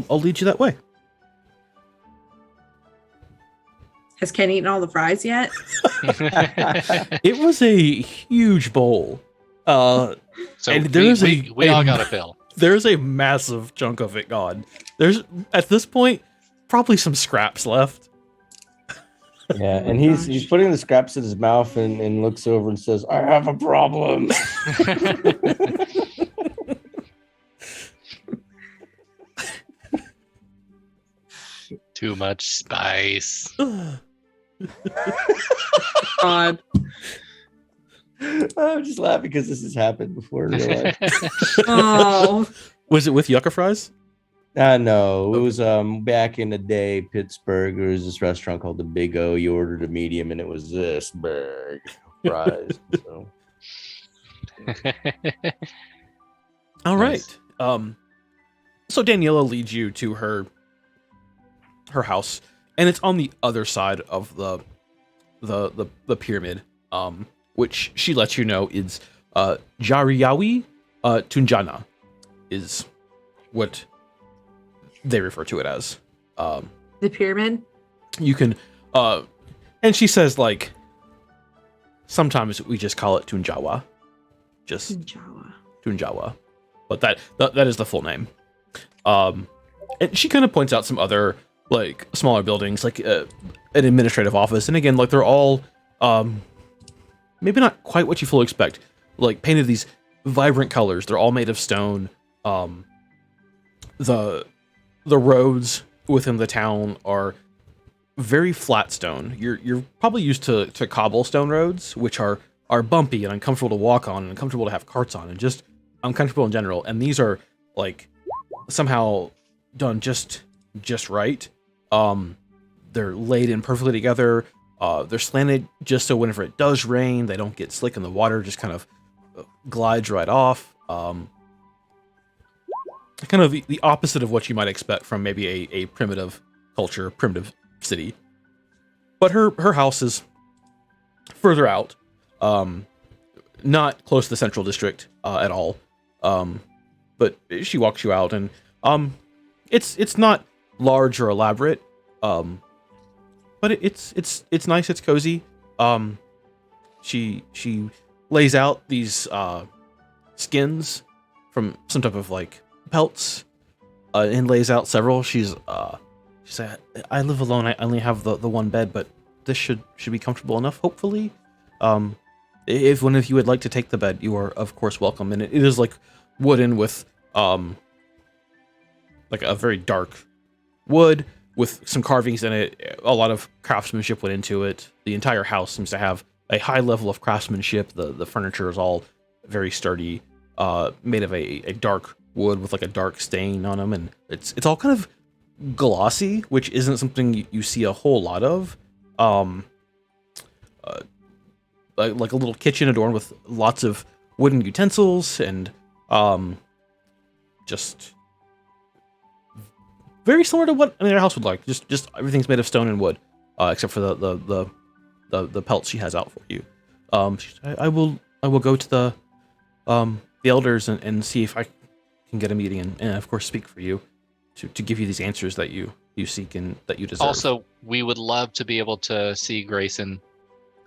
lead you that way. Has Ken eaten all the fries yet? It was a huge bowl. So and we all got a bill. There's a massive chunk of it gone. There's, at this point, probably some scraps left. Yeah, and he's putting the scraps in his mouth and looks over and says, "I have a problem." Too much spice. God. I'm just laughing because this has happened before in real life. Oh. Was it with yucca fries? No, it was back in the day, Pittsburgh. There was this restaurant called the Big O. You ordered a medium, and it was this big fries. So. All Nice. right. So Daniela leads you to her house, and it's on the other side of the pyramid, which she lets you know is Jariyawi Tunjana is what they refer to it as. The pyramid? You can and she says, like, sometimes we just call it Tunjawa. Just Jawa. Tunjawa. But that is the full name. And she kind of points out some other, like, smaller buildings, like an administrative office, and again, like, they're all maybe not quite what you fully expect, like, painted these vibrant colors. They're all made of stone. The roads within the town are very flat stone. You're probably used to cobblestone roads, which are bumpy and uncomfortable to walk on and uncomfortable to have carts on and just uncomfortable in general. And these are, like, somehow done just right. They're laid in perfectly together. They're slanted just so whenever it does rain, they don't get slick in the water, just kind of glides right off. Kind of the opposite of what you might expect from maybe a primitive culture, primitive city. But her house is further out, not close to the central district at all. but she walks you out, and it's not large or elaborate, but it's nice. It's cozy. She lays out these skins from some type of like pelts, and lays out several. She said, "I live alone. I only have the one bed, but this should be comfortable enough, hopefully. If one of you would like to take the bed, you are of course welcome. And it is like wooden with like a very dark wood with some carvings in it. A lot of craftsmanship went into it. The entire house seems to have a high level of craftsmanship. The furniture is all very sturdy, made of a dark wood with like a dark stain on them, and it's all kind of glossy, which isn't something you see a whole lot of. Like a little kitchen adorned with lots of wooden utensils and just very similar to what any other house would like. Just everything's made of stone and wood, except for the pelts she has out for you. I will go to the elders and see if I can get a meeting and of course speak for you to give you these answers that you seek and that you deserve. Also, we would love to be able to see Grayson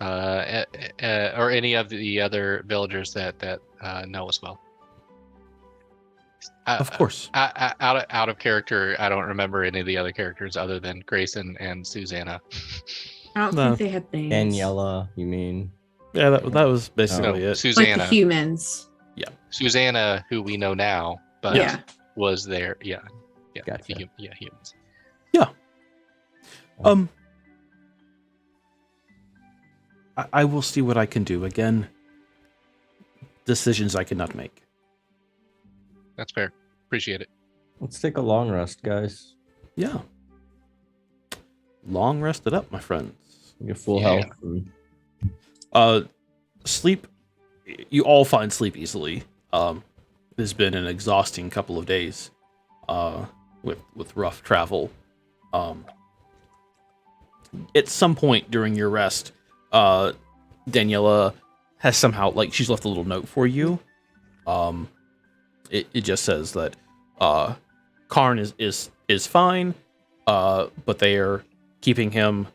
or any of the other villagers that know us well. Of course. Out of character, I don't remember any of the other characters other than Grayson and Susanna. I don't think they had names. Daniela, you mean? Yeah, that was basically it. Susanna. Like the humans. Yeah. Susanna, who we know now, but Yeah. was there. Yeah. Gotcha. Humans. Yeah. I will see what I can do. Again, decisions I cannot make. That's fair. Appreciate it. Let's take a long rest, guys. Yeah. Long rested up, my friends. Get full Yeah. health. Sleep. You all find sleep easily. It's been an exhausting couple of days. With rough travel. At some point during your rest, Daniela has somehow, like, she's left a little note for you. It just says that Karn is fine, but they are keeping him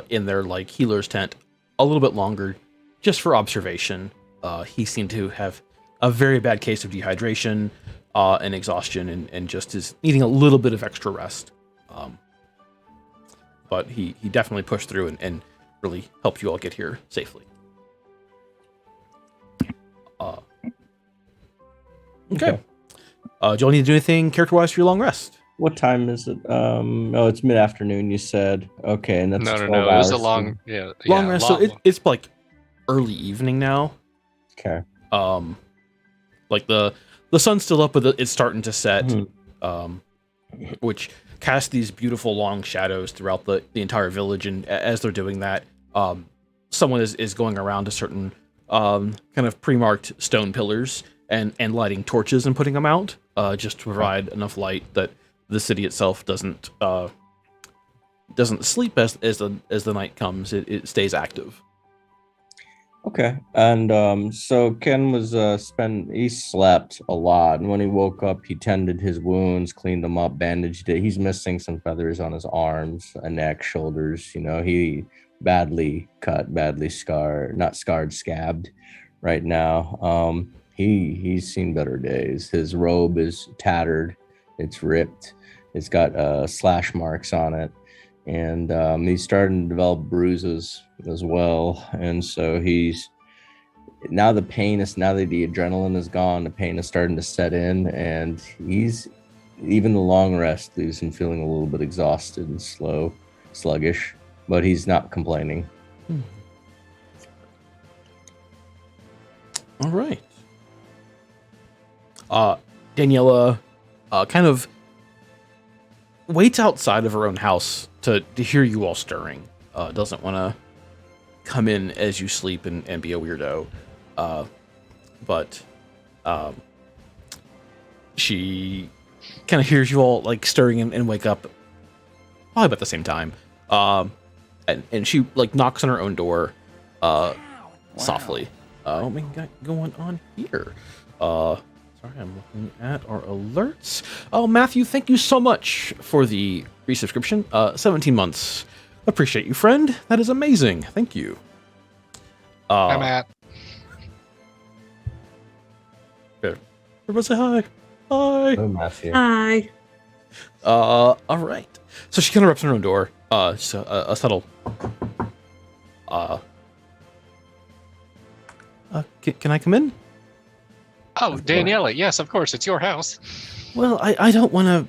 in their like healer's tent a little bit longer, just for observation. He seemed to have a very bad case of dehydration and exhaustion, and just is needing a little bit of extra rest. But he definitely pushed through and really helped you all get here safely. Okay. Do you all need to do anything character-wise for your long rest? What time is it? Oh, it's mid-afternoon, you said. Okay, and that's No. 12 It was hours. a long, yeah, Long yeah, rest. long- So it's like early evening now. Okay. Like the sun's still up, but it's starting to set. Mhm. Which casts these beautiful long shadows throughout the entire village. And as they're doing that, someone is going around to certain kind of pre-marked stone pillars and lighting torches and putting them out, just to provide enough light that the city itself doesn't sleep as the night comes. It stays active. Okay. And so Ken was he slept a lot, and when he woke up, he tended his wounds, cleaned them up, bandaged it. He's missing some feathers on his arms, a neck, shoulders. You know, he badly cut, badly scarred, not scarred, scabbed right now. He's seen better days. His robe is tattered, it's ripped, it's got slash marks on it, and he's starting to develop bruises as well. And so now that the adrenaline is gone, the pain is starting to set in, and even the long rest leaves him feeling a little bit exhausted and sluggish, but he's not complaining. All right. Daniela kind of waits outside of her own house to hear you all stirring. Doesn't want to come in as you sleep and be a weirdo. But she kind of hears you all like stirring and wake up probably about the same time. And she like knocks on her own door softly. What we got going on here? Sorry Sorry, I'm looking at our alerts. Oh, Matthew, thank you so much for the resubscription. 17 months. Appreciate you, friend. That is amazing. Thank you. I'm at. Everybody say hi. Hi. Oh, Matthew. Hi. All right. So she kind of raps on her own door. Just a subtle. Can I come in? Oh, Daniela, yes, of course, it's your house. Well, I don't want to.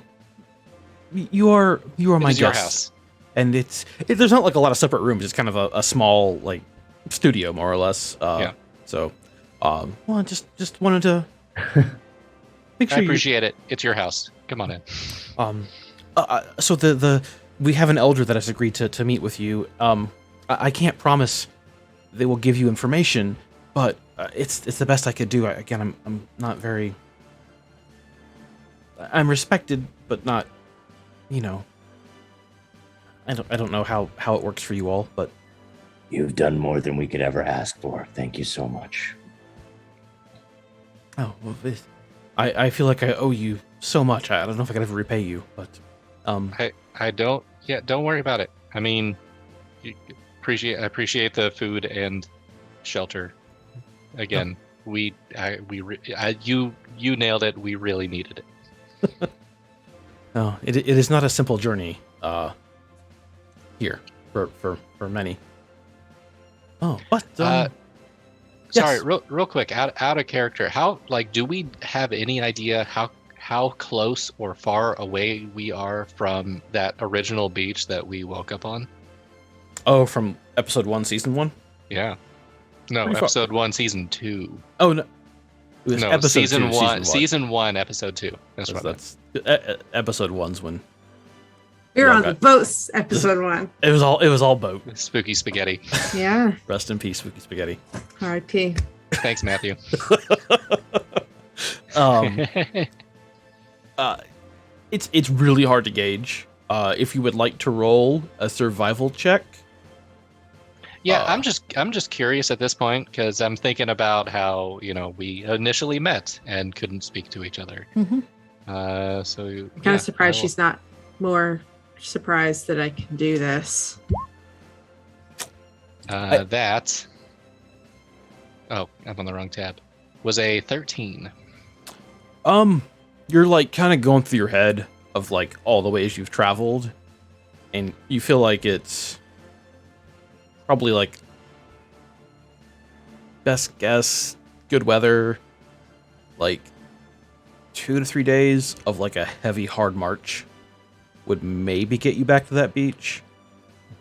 You are my It's your guest. house. And there's not like a lot of separate rooms. It's kind of a small like studio, more or less. Yeah. So, well, I just wanted to make sure I appreciate it. It's your house. Come on in. So we have an elder that has agreed to meet with you. I can't promise they will give you information, but it's the best I could do. Again, I'm not very. I'm respected, but not, you know. I don't know how it works for you all, but You've done more than we could ever ask for. Thank you so much. oh, well, I feel like I owe you so much. I don't know if I could ever repay you, but I don't. Yeah, don't worry about it. I mean, I appreciate the food and shelter. Again, you nailed it. We really needed it. no, it is not a simple journey. Here for many. Oh, but Sorry, yes. real quick, out of character. How do we have any idea how close or far away we are from that original beach that we woke up on? Oh, from episode 1, season 1. Yeah. No, Pretty far. episode 1, season 2. Oh no, it was No, episode season 2, one. Season 1, episode 2. That's right. That's episode 1's when We were Yeah, on the okay. boats, episode 1. it was all boat. Spooky spaghetti. Yeah. Rest in peace, Spooky Spaghetti. R.I.P. Thanks, Matthew. It's really hard to gauge. If you would like to roll a survival check. Yeah, I'm just curious at this point because I'm thinking about how we initially met and couldn't speak to each other. Mhm. So I'm kind of surprised she's not more surprised that I can do this. That. Oh, I'm on the wrong tab. Was a 13. You're like kind of going through your head of like all the ways you've traveled, and you feel like it's probably like best guess, good weather, like 2 to 3 days of like a heavy hard march would maybe get you back to that beach,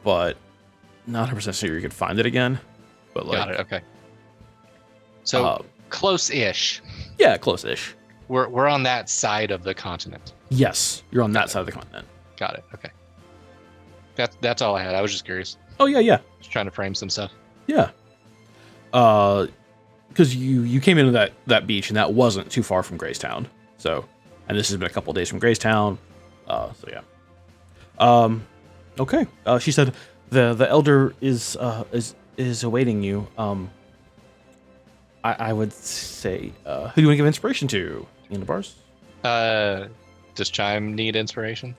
but not 100% sure you could find it again. But like, Got it. Okay. So close-ish. yeah, close-ish. We're on that side of the continent. Yes, you're on that side of the continent. Got it. Okay. That's all I had. I was just curious. Oh yeah. Just trying to frame some stuff. Yeah. Because you came into that beach and that wasn't too far from Graystown. So, and this has been a couple of days from Graystown. So yeah. Okay. She said the elder is awaiting you. I would say, who do you want to give inspiration to? In the bars? Does Chime need inspiration?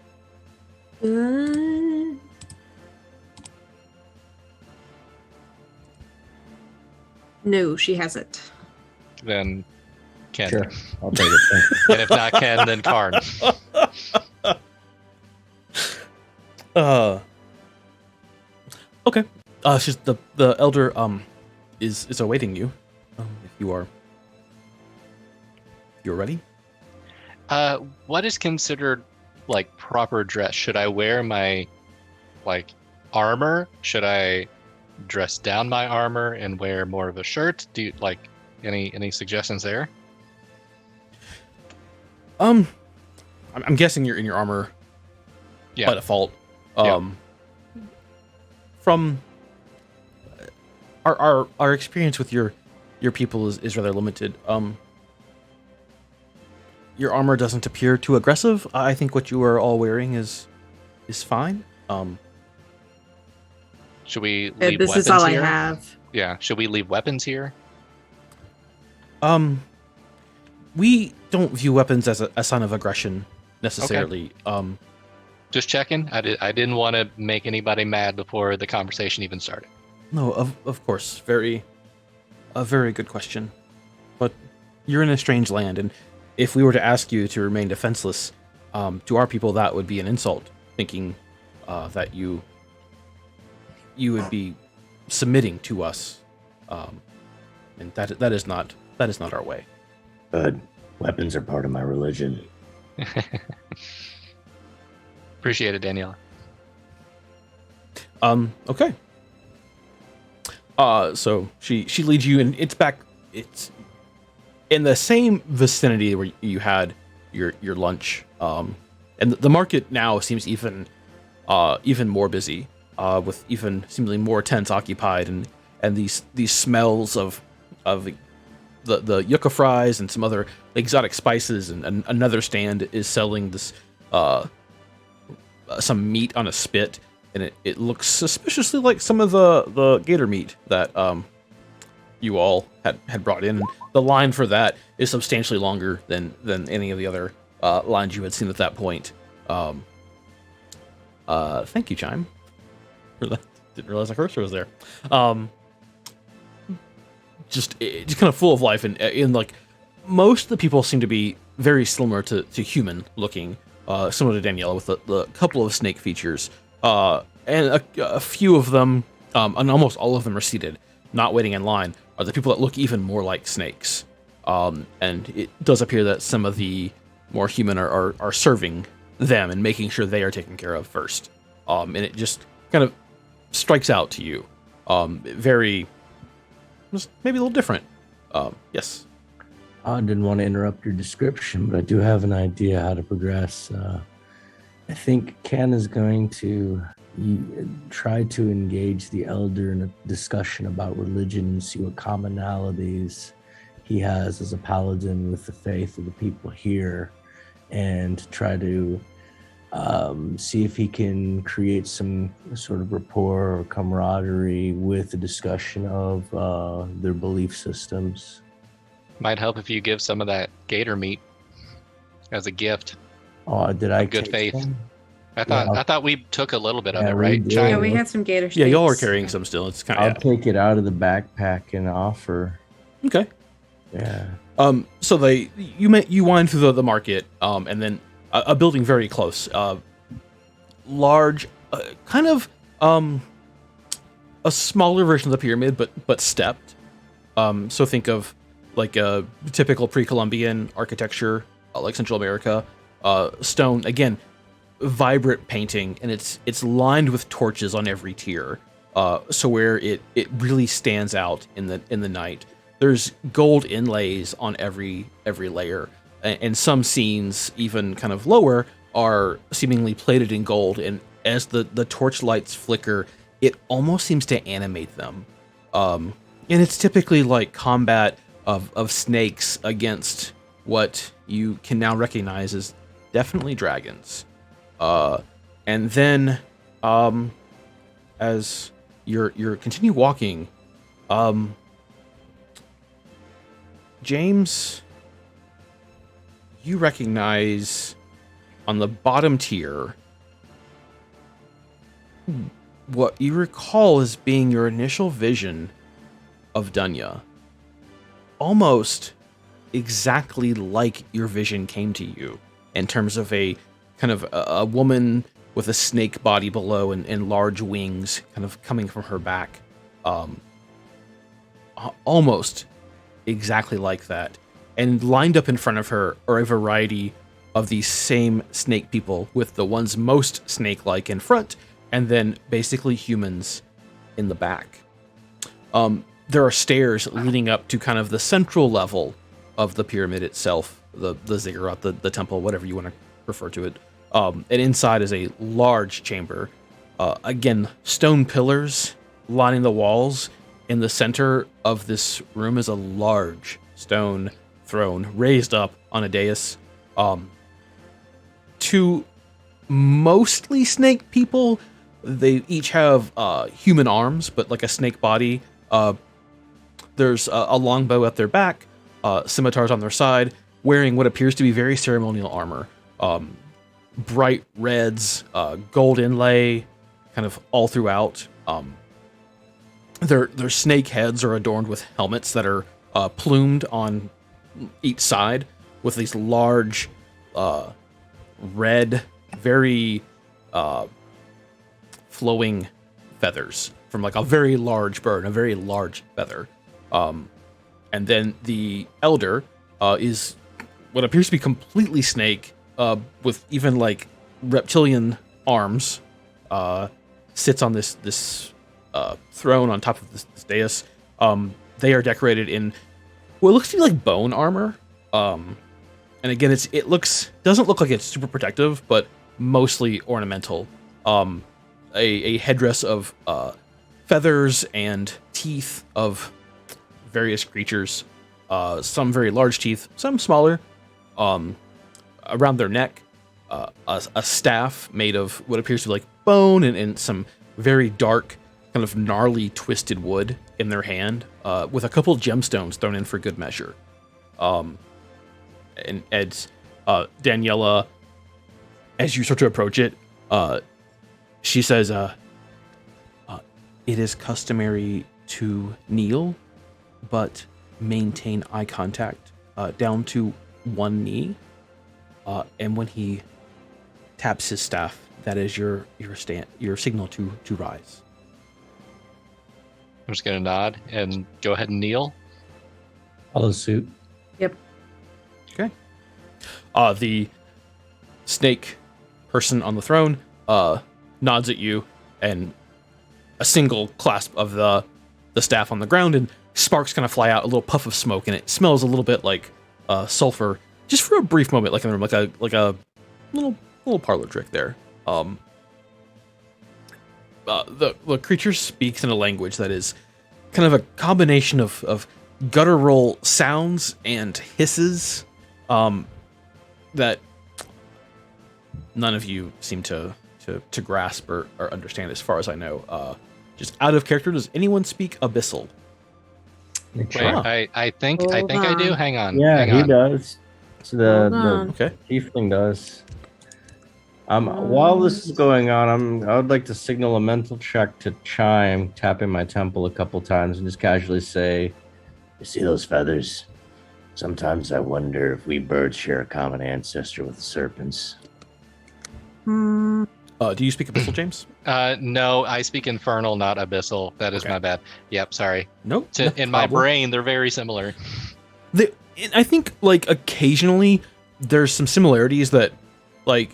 No, she hasn't. Then Ken. Sure, I'll take it. Thank you. And if not Ken, then Karn. Okay. She's the elder is awaiting you. If you're ready. What is considered like proper dress? Should I wear my armor? Should I dress down my armor and wear more of a shirt? Do you like any suggestions there? I'm guessing you're in your armor Yeah. by default. Yeah. From our experience with your people is rather limited. Your armor doesn't appear too aggressive. I think what you are all wearing is fine. Should we leave This weapons is all here? I have. Yeah. Should we leave weapons here? we don't view weapons as a sign of aggression necessarily. Just checking. I didn't want to make anybody mad before the conversation even started. No, of course, a very good question. But you're in a strange land, and if we were to ask you to remain defenseless, to our people that would be an insult. Thinking that you would be submitting to us, and that is not our way. Good. Weapons are part of my religion. Appreciate it, Daniela. Okay. So she leads you, and it's in the same vicinity where you had your lunch. And the market now seems even more busy, with even seemingly more tents occupied, and these smells of the yucca fries and some other exotic spices, and another stand is selling this some meat on a spit, and it looks suspiciously like some of the gator meat that you all had brought in. And the line for that is substantially longer than any of the other lines you had seen at that point. Thank you, Chime. Didn't realize the cursor was there. Just kind of full of life, and like most of the people seem to be very similar to human looking, similar to Daniela, with the couple of snake features, and a few of them, and almost all of them are seated, not waiting in line, are the people that look even more like snakes. And it does appear that some of the more human are serving them and making sure they are taken care of first. And it just kind of strikes out to you. Just maybe a little different. Yes. I didn't want to interrupt your description, but I do have an idea how to progress. I think Ken is going to try to engage the elder in a discussion about religion and see what commonalities he has as a paladin with the faith of the people here, and try to see if he can create some sort of rapport or camaraderie with the discussion of their belief systems. Might help if you give some of that gator meat as a gift. Oh, did I? Good faith. Some? I thought we took a little bit of Yeah, it, we right? did. Yeah, we had some gator steaks. Yeah, y'all are carrying some still. It's kind I'll of take it out of the backpack and offer. okay. Yeah. So you wind through the market, and then a building very close, large, kind of a smaller version of the pyramid, but stepped. So think of like a typical pre-Columbian architecture, like Central America. Stone, again, vibrant painting, and it's lined with torches on every tier. So where it really stands out in the night. There's gold inlays on every layer, and some scenes, even kind of lower, are seemingly plated in gold. And as the torch lights flicker, it almost seems to animate them. And it's typically like combat of snakes against what you can now recognize as definitely dragons. And then, as you're continue walking, James, you recognize on the bottom tier what you recall as being your initial vision of Dunya. Almost exactly like your vision came to you, in terms of a kind of a woman with a snake body below and large wings kind of coming from her back. Almost exactly like that. And lined up in front of her are a variety of these same snake people, with the ones most snake-like in front, and then basically humans in the back. There are stairs leading up to kind of the central level of the pyramid itself, the ziggurat, the temple, whatever you want to refer to it. And inside is a large chamber. Again, stone pillars lining the walls. In the center of this room is a large stone throne raised up on a dais. Two mostly snake people. They each have human arms, but like a snake body. There's a longbow at their back, scimitars on their side, wearing what appears to be very ceremonial armor. Bright reds, gold inlay, kind of all throughout. Their snake heads are adorned with helmets that are plumed on each side with these large, red, very flowing feathers from like a very large bird, a very large feather. And then the elder is what appears to be completely snake, with even like reptilian arms, sits on this throne on top of this dais. They are decorated in what looks to be like bone armor. And again, it doesn't look like it's super protective, but mostly ornamental. A headdress of feathers and teeth of various creatures. Some very large teeth, some smaller. Around their neck, a staff made of what appears to be like bone and some very dark, kind of gnarly, twisted wood in their hand, with a couple of gemstones thrown in for good measure. And as Daniela, as you start to approach it, she says, "It is customary to kneel, but maintain eye contact down to one knee. And when he taps his staff, that is your signal to rise." I'm just gonna nod and go ahead and kneel. Follow suit. Yep. Okay. The snake person on the throne nods at you, and a single clasp of the staff on the ground, and sparks kind of fly out, a little puff of smoke, and it smells a little bit like sulfur, just for a brief moment, like in the room, like a little parlor trick there. The creature speaks in a language that is kind of a combination of guttural sounds and hisses that none of you seem to grasp or understand, as far as I know. Just out of character, does anyone speak Abyssal? Wait, I think I do. Hang on. Yeah, hang he on. does. So the Okay. tiefling does. While this is going on, I would like to signal a mental check to Chime, tapping my temple a couple times and just casually say, You see those feathers? Sometimes I wonder if we birds share a common ancestor with the serpents. Hmm. Do you speak Abyssal, James? No, I speak Infernal, not Abyssal. That is Okay. my bad. Yep, sorry. Nope. In my brain, they're very similar. I think, like, occasionally there's some similarities that, like,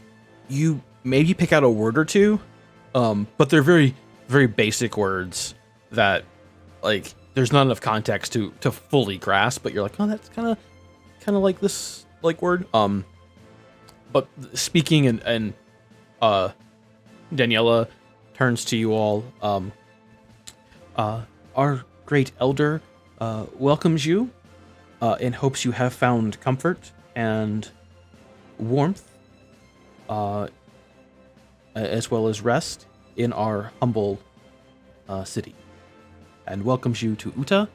you maybe pick out a word or two, but they're very, very basic words that, like, there's not enough context to fully grasp, but you're like, oh, that's kind of like this, like, word. But speaking and Daniela turns to you all. Our great elder welcomes you and hopes you have found comfort and warmth, as well as rest in our humble city, and welcomes you to Uta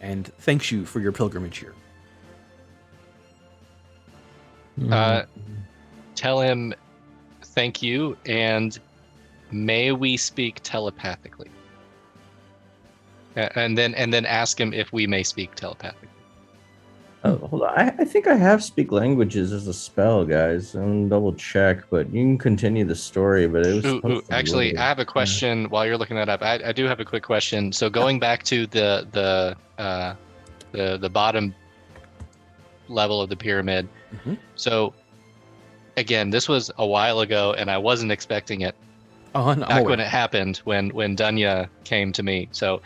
and thanks you for your pilgrimage here. Tell him thank you, and may we speak telepathically. And then ask him if we may speak telepathically. Oh, hold on. I think I have speak languages as a spell, guys. I'm gonna double check, but you can continue the story. But it was supposed to Actually, be- I have a question while you're looking that up. I do have a quick question. So going back to the bottom level of the pyramid. Mhm. So again, this was a while ago, and I wasn't expecting it. I'm Back aware. when it happened, when Dunya came to me. So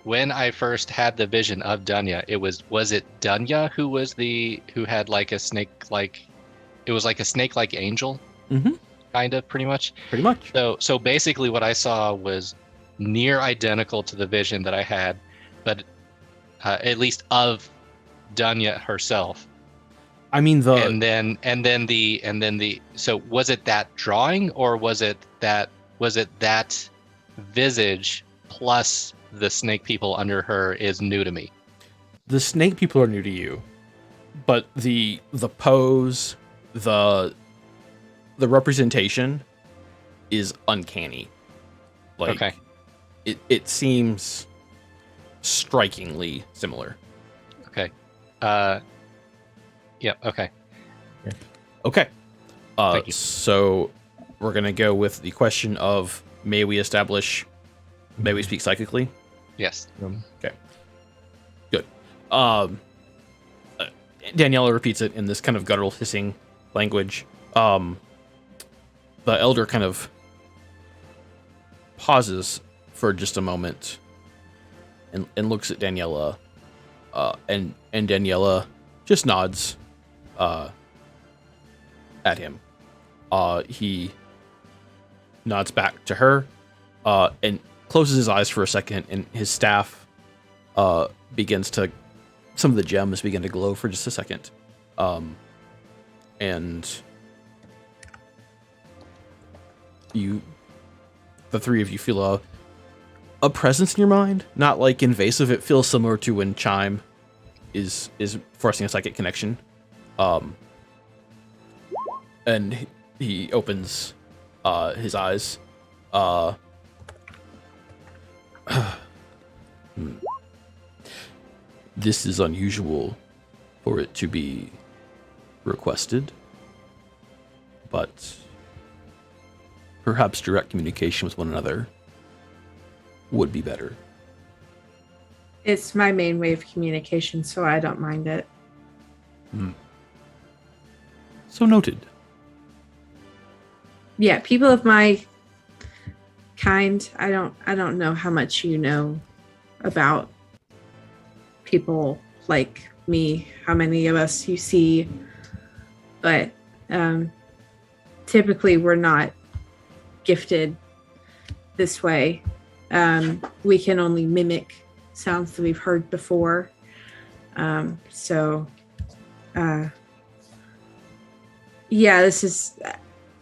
when I first had the vision of Dunya, was it Dunya who had like a snake like, it was like a snake like angel, Mhm. kind of, pretty much. Pretty much. So basically, what I saw was near identical to the vision that I had, but at least of Dunya herself. I mean, And then the so was it that drawing, or was it that visage plus the snake people under her is new to me? the snake people are new to you, but the pose, the representation is uncanny. Like, Okay. It seems strikingly similar. Okay. Yep. Okay. Okay. Thank you. So we're gonna go with the question of may we speak psychically? Yes. Okay. Good. Daniela repeats it in this kind of guttural hissing language. The elder kind of pauses for just a moment and looks at Daniela, and Daniela just nods at him. He nods back to her and closes his eyes for a second, and his staff begins to, some of the gems begin to glow for just a second. And the three of you feel a presence in your mind, not like invasive. It feels similar to when Chime is forcing a psychic connection. And he opens his eyes. This is unusual for it to be requested, but perhaps direct communication with one another would be better. It's my main way of communication, so I don't mind it. So noted. Yeah, people of my kind, I don't know how much you know about people like me, how many of us you see, but typically we're not gifted this way. We can only mimic sounds that we've heard before. Yeah,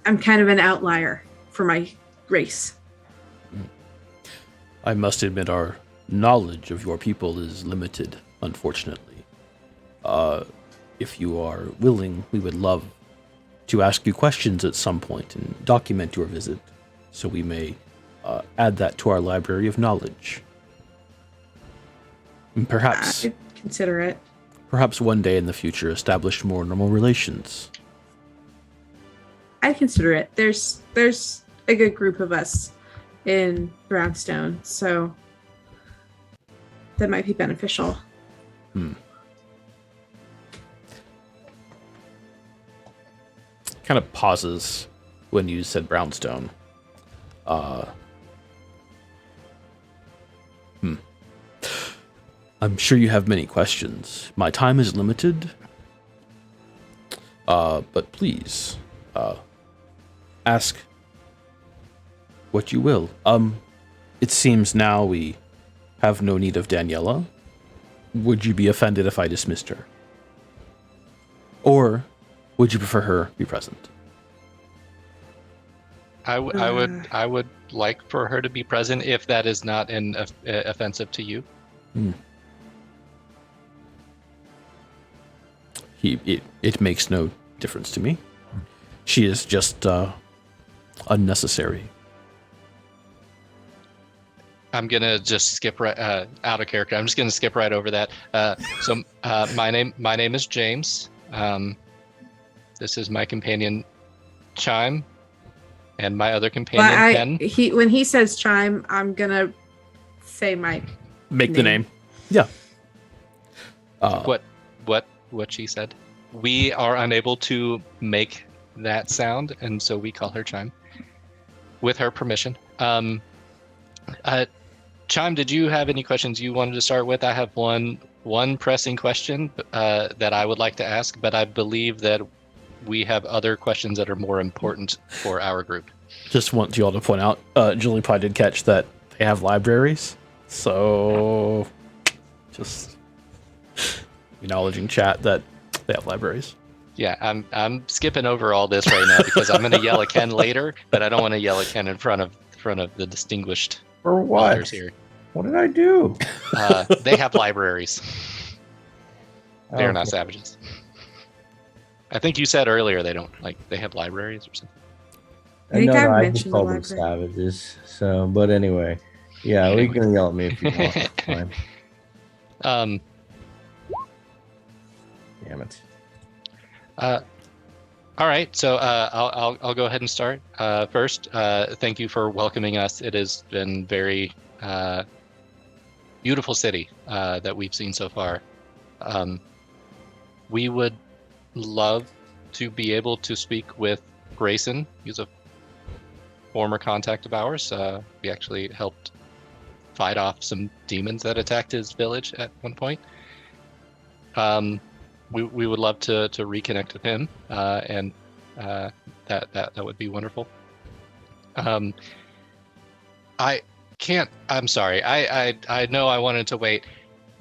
I'm kind of an outlier for my race. I must admit our knowledge of your people is limited, unfortunately. If you are willing, we would love to ask you questions at some point and document your visit, so we may add that to our library of knowledge. And perhaps I'd consider it. Perhaps one day in the future establish more normal relations. I'd consider it. There's a good group of us in Brownstone, so that might be beneficial. Kind of pauses when you said Brownstone. I'm sure you have many questions. My time is limited. But please, ask what you will. It seems now we have no need of Daniela. Would you be offended if I dismissed her? Or would you prefer her be present? I would like for her to be present if that is not offensive to you. It makes no difference to me. She is just unnecessary. I'm gonna just skip right out of character. I'm just gonna skip right over that. My name is James. This is my companion, Chime, and my other companion, Pen. When he says Chime, I'm gonna say my the name. Yeah. What she said. We are unable to make that sound, and so we call her Chime, with her permission. Chime, did you have any questions you wanted to start with? I have one pressing question that I would like to ask, but I believe that we have other questions that are more important for our group. Just want you all to point out, Julie Pie did catch that they have libraries, so just acknowledging chat that they have libraries. Yeah, I'm skipping over all this right now because I'm going to yell at Ken later, but I don't want to yell at Ken in front of the distinguished For what? elders here. What did I do? They have libraries. They are not Okay. savages. I think you said earlier they have libraries or something. I think No, I I just mentioned the called them library. savages. So, but anyway, yeah, Anyway. we can yell at me if you want. That's fine. Damn it. All right, so I'll go ahead and start. First, thank you for welcoming us. It has been very beautiful city that we've seen so far. We would love to be able to speak with Grayson. He's a former contact of ours. We actually helped fight off some demons that attacked his village at one point. We would love to reconnect with him, and that would be wonderful. I can't. I'm sorry. I know I wanted to wait.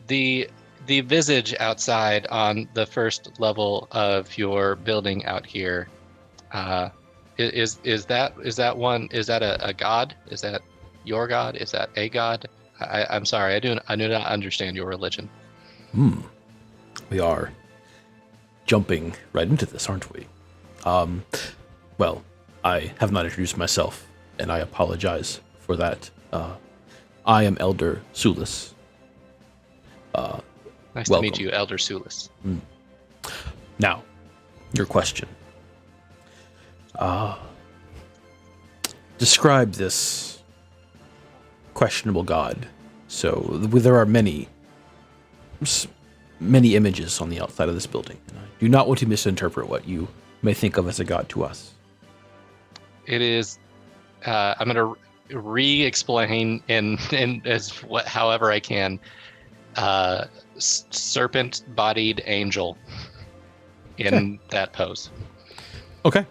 The visage outside on the first level of your building out here, is that a god? Is that your god? Is that a god? I'm sorry. I do not understand your religion. We are jumping right into this, aren't we? Well, I have not introduced myself, and I apologize for that. I am Elder Sulis. Nice to welcome. meet you, Elder Sulis. Now, your question. Describe this questionable god. So there are many images on the outside of this building. And I do not want to misinterpret what you may think of as a god to us. It is. I'm going to re-explain however I can. Serpent-bodied angel in that pose. Okay.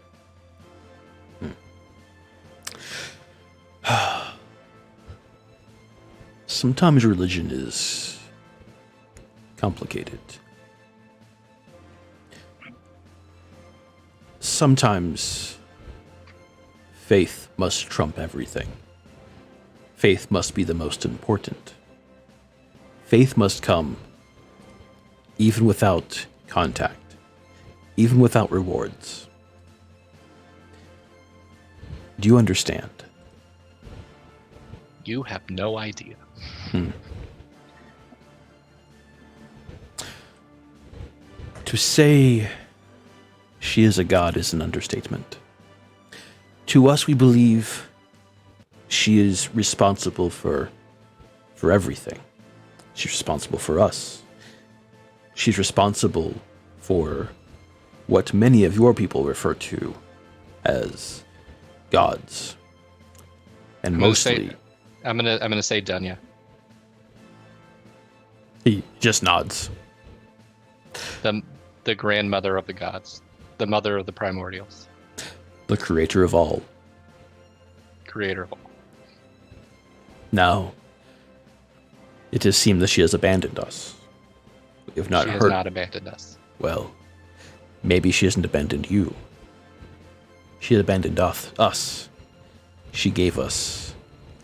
Sometimes religion is complicated. Sometimes faith must trump everything. Faith must be the most important. Faith must come even without contact, even without rewards. Do you understand? You have no idea. To say she is a god is an understatement. To us, we believe she is responsible for everything. She's responsible for us. She's responsible for what many of your people refer to as gods. And mostly, I'm gonna say Dunya. he just nods. The grandmother of the gods, the mother of the primordials, The creator of all. creator of all. Now, it has seemed that she has abandoned us. We have not She heard. has not abandoned us. Well, maybe she hasn't abandoned you. She has abandoned us. She gave us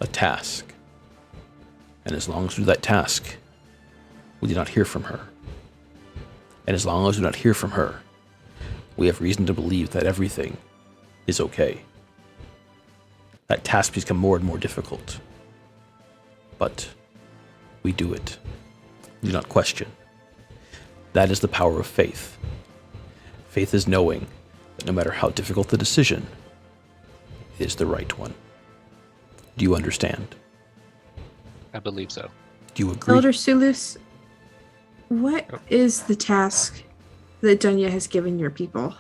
a task. And as long as we do that task, we do not hear from her. And as long as we do not hear from her, we have reason to believe that everything is okay. That task becomes more and more difficult. But we do it. Do not question. That is the power of faith. Faith is knowing that no matter how difficult the decision, it is the right one. Do you understand? I believe so. Do you agree? Elder Sulus, what is the task that Dunya has given your people?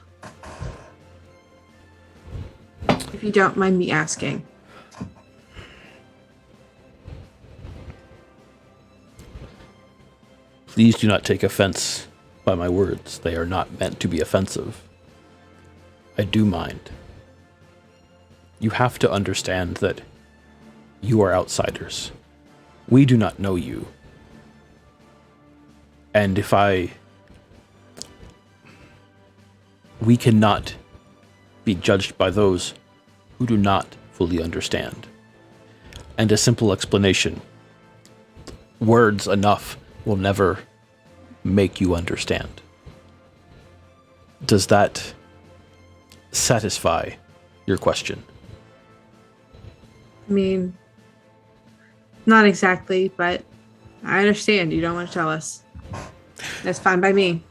If you don't mind me asking. Please do not take offense by my words. They are not meant to be offensive. I do mind. You have to understand that you are outsiders. We do not know you. And we cannot be judged by those who do not fully understand. And a simple explanation, words enough will never make you understand. Does that satisfy your question? I mean, not exactly, but I understand. You don't want to tell us. That's fine by me.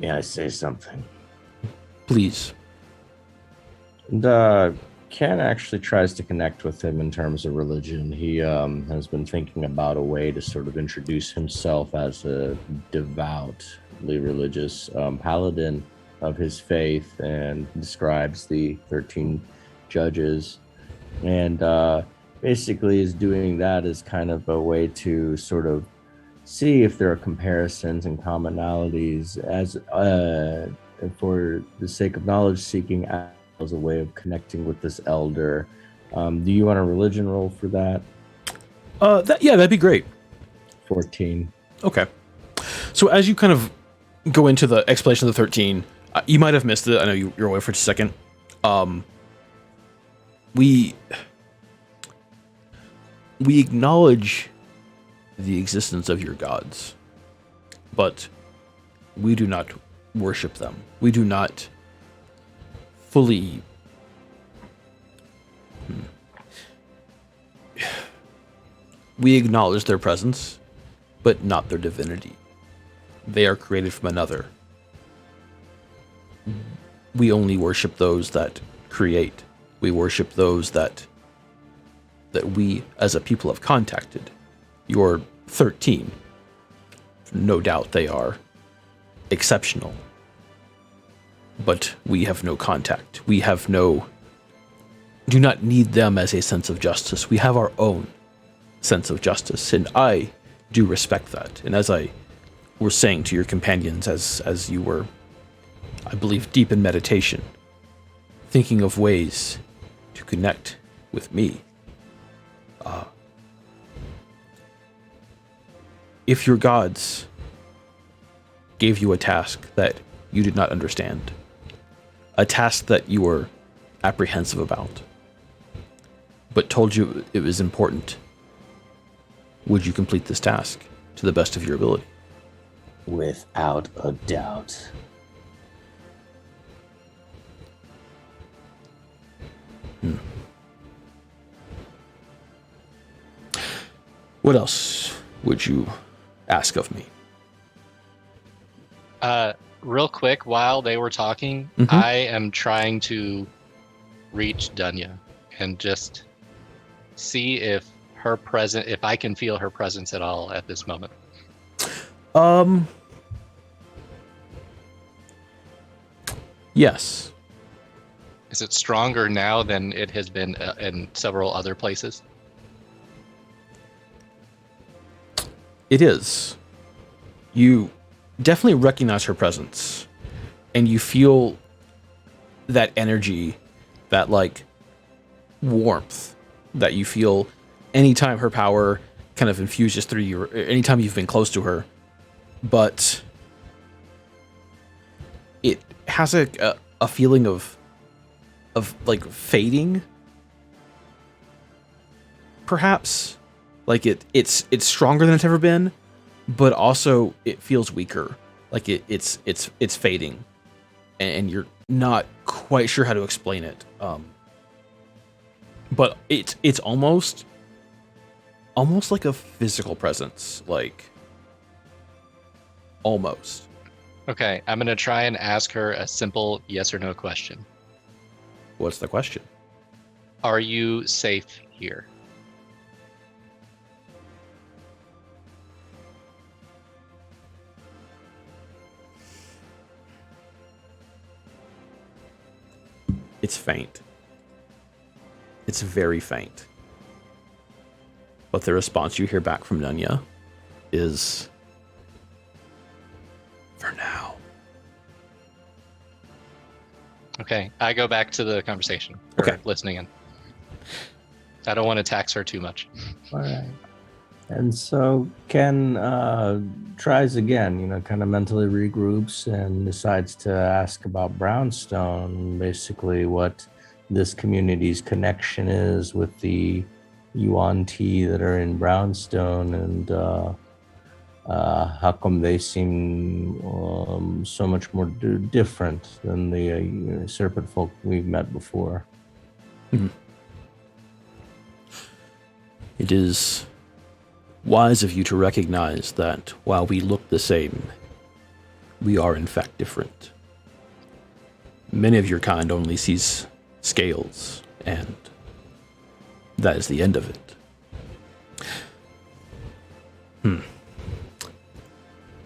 May I say something? Please. And Ken actually tries to connect with him in terms of religion. He has been thinking about a way to sort of introduce himself as a devoutly religious paladin of his faith, and describes the 13 judges, and basically is doing that as kind of a way to sort of see if there are comparisons and commonalities as for the sake of knowledge seeking, as a way of connecting with this elder. Do you want a religion roll for that? That'd be great. 14. Okay. So as you kind of go into the explanation of the 13, you might have missed it. I know you're away for just a second. We acknowledge the existence of your gods, but we do not worship them. We do not fully we acknowledge their presence, but not their divinity. They are created from another. We only worship those that create. We worship those that we as a people have contacted. Your 13, no doubt they are exceptional, but we have no contact. We do not need them as a sense of justice. We have our own sense of justice, and I do respect that. And as I was saying to your companions, as you were, I believe, deep in meditation, thinking of ways to connect with me, if your gods gave you a task that you did not understand, a task that you were apprehensive about, but told you it was important, would you complete this task to the best of your ability? Without a doubt. What else would you ask of me? Real quick, while they were talking, Mhm. I am trying to reach Dunya and just see if I can feel her presence at all at this moment. Yes. Is it stronger now than it has been in several other places? It is. You definitely recognize her presence, and you feel that energy, that like warmth that you feel anytime her power kind of infuses through you, or anytime you've been close to her. But it has a feeling of like fading, perhaps. Like it's stronger than it's ever been, but also it feels weaker. Like it's fading, and you're not quite sure how to explain it. But it's almost like a physical presence, like almost. Okay, I'm gonna try and ask her a simple yes or no question. What's the question? Are you safe here? It's faint. It's very faint. But the response you hear back from Nunya is, for now. Okay, I go back to the conversation. Or Okay. listening in. I don't want to tax her too much. All right. And so Ken tries again, kind of mentally regroups and decides to ask about Brownstone, basically what this community's connection is with the Yuan Ti that are in Brownstone. And How come they seem so much more different than the serpent folk we've met before? It is wise of you to recognize that while we look the same, we are in fact different. Many of your kind only sees scales, and that is the end of it.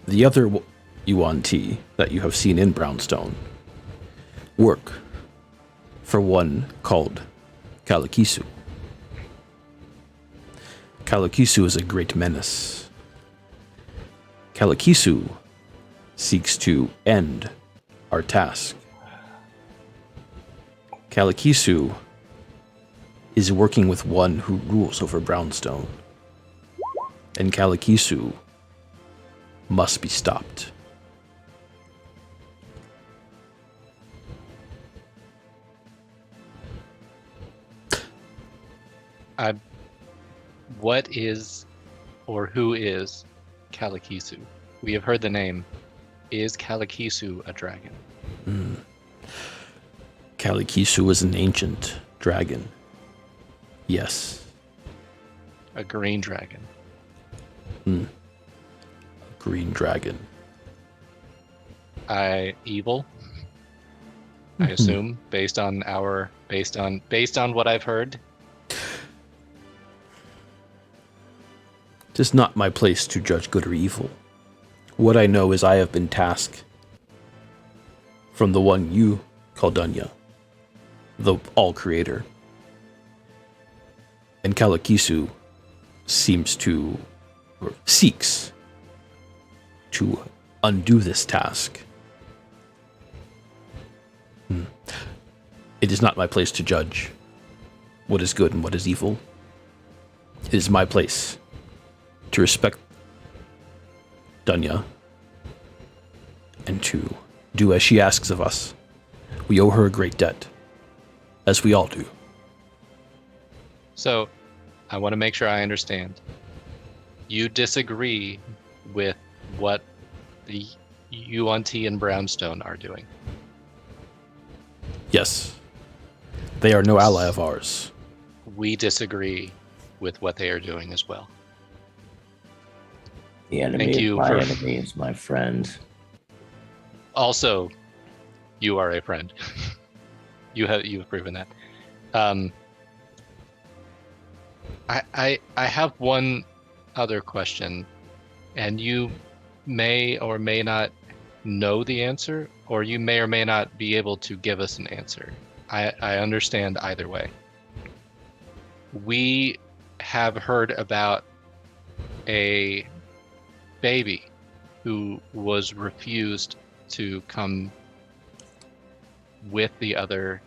The other Yuan Ti that you have seen in Brownstone work for one called Kalakisu. Kalakisu is a great menace. Kalakisu seeks to end our task. Kalakisu is working with one who rules over Brownstone. And Kalakisu must be stopped. What is, or who is, Kalakisu? We have heard the name. Is Kalakisu a dragon? Kalakisu is an ancient dragon. Yes. A green dragon. A green dragon. Evil. I assume, based on what I've heard. It is not my place to judge good or evil. What I know is I have been tasked from the one you call Dunya, the all-creator. And Kalakisu seems to, or seeks to undo this task. It is not my place to judge what is good and what is evil. It is my place to respect Dunya and to do as she asks of us. We owe her a great debt, as we all do. So, I want to make sure I understand. You disagree with what the Yuan Ti and Brownstone are doing? Yes. They are no ally of ours. We disagree with what they are doing as well. The enemy Thank is you my for- enemy is my friend. Also, you are a friend. You have proven that. I have one other question, and you may or may not know the answer, or you may or may not be able to give us an answer. I understand either way. We have heard about a baby who was refused to come with the other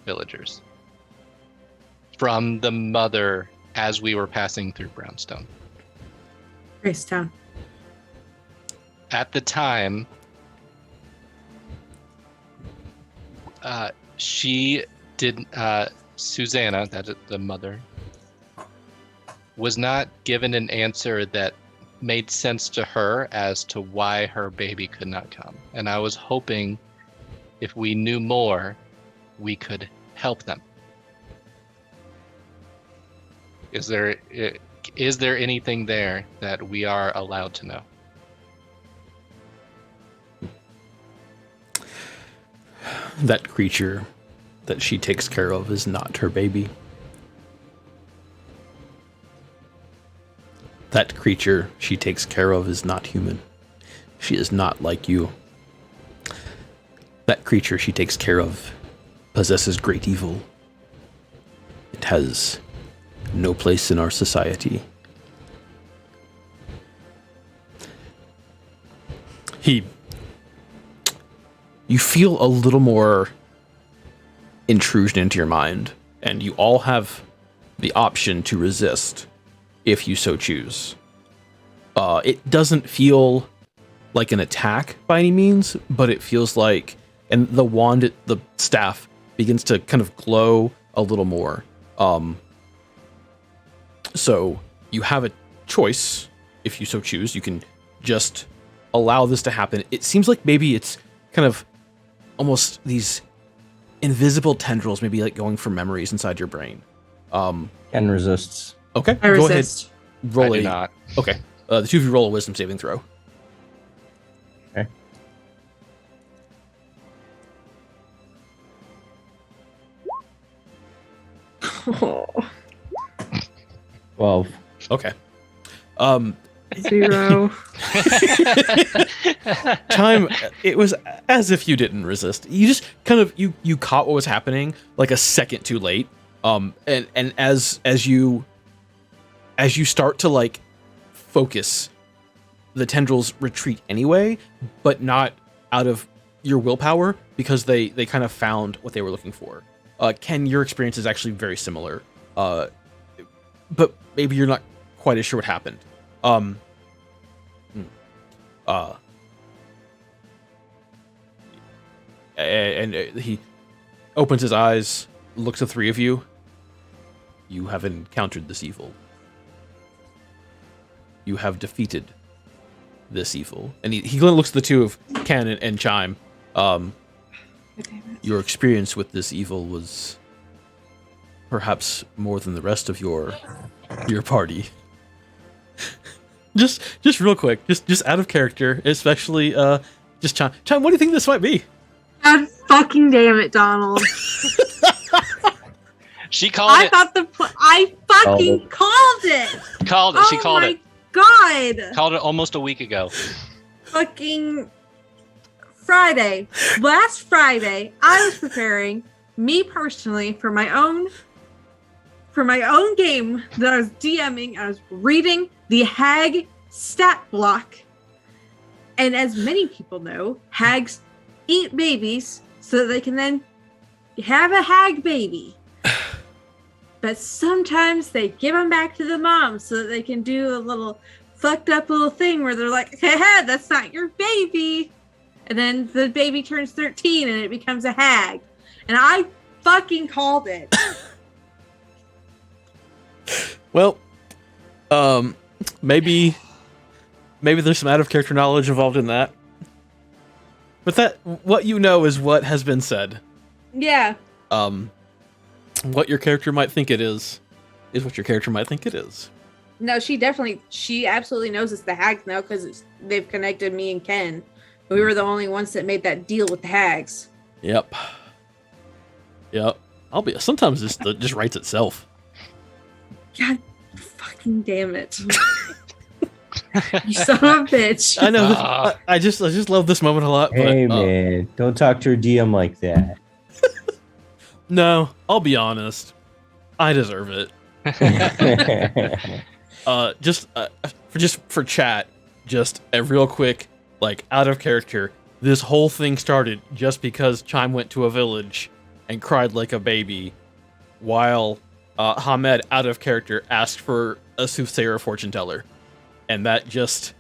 villagers from the mother as we were passing through Brownstone. Gracetown. At the time, she did, Susanna, that is the mother, was not given an answer that made sense to her as to why her baby could not come. And I was hoping if we knew more, we could help them. Is there anything there that we are allowed to know? That creature that she takes care of is not her baby. That creature she takes care of is not human. She is not like you. That creature she takes care of possesses great evil. It has no place in our society. You feel a little more intrusion into your mind, and you all have the option to resist if you so choose. It doesn't feel like an attack by any means, but it feels like, and the wand, the staff begins to kind of glow a little more. So you have a choice if you so choose. You can just allow this to happen. It seems like maybe it's kind of almost these invisible tendrils, maybe like going for memories inside your brain. Ken resists. Okay, I go resist. ahead. Roll I a. do not. Okay, the two of you roll a wisdom saving throw. Okay. Oh, 12. Okay. 0. Time. It was as if you didn't resist. You just kind of you caught what was happening like a second too late. And as you start to like focus, the tendrils retreat anyway, but not out of your willpower because they kind of found what they were looking for. Ken, your experience is actually very similar, but maybe you're not quite as sure what happened. And he opens his eyes, looks at the three of you. You have encountered this evil. You have defeated this evil. And he looks at the two of Ken and Chime. Your experience with this evil was perhaps more than the rest of your party. just real quick, just out of character, especially just Chime. Chime, what do you think this might be? God fucking damn it, Donald. She called I it. thought I fucking called it. Called it. Oh She called my it. God. Called it almost a week ago. Fucking Friday. Last Friday, I was preparing me personally for my own game that I was DMing. I was reading the hag stat block. And as many people know, hags eat babies so that they can then have a hag baby. But sometimes they give them back to the mom so that they can do a little fucked up little thing where they're like, hey, that's not your baby. And then the baby turns 13 and it becomes a hag. And I fucking called it. Well, maybe there's some out of character knowledge involved in that. But that what you know is what has been said. Yeah. What your character might think it is what your character might think it is. No, she absolutely knows it's the hags now because they've connected me and Ken. We were the only ones that made that deal with the hags. Yep. Sometimes this just writes itself. God fucking damn it. You son of a bitch. I know. I just love this moment a lot. Hey, but, man, don't talk to your DM like that. No, I'll be honest. I deserve it. For chat, just a real quick, like out of character. This whole thing started just because Chime went to a village and cried like a baby, while Hamed, out of character, asked for a soothsayer or fortune teller, and that just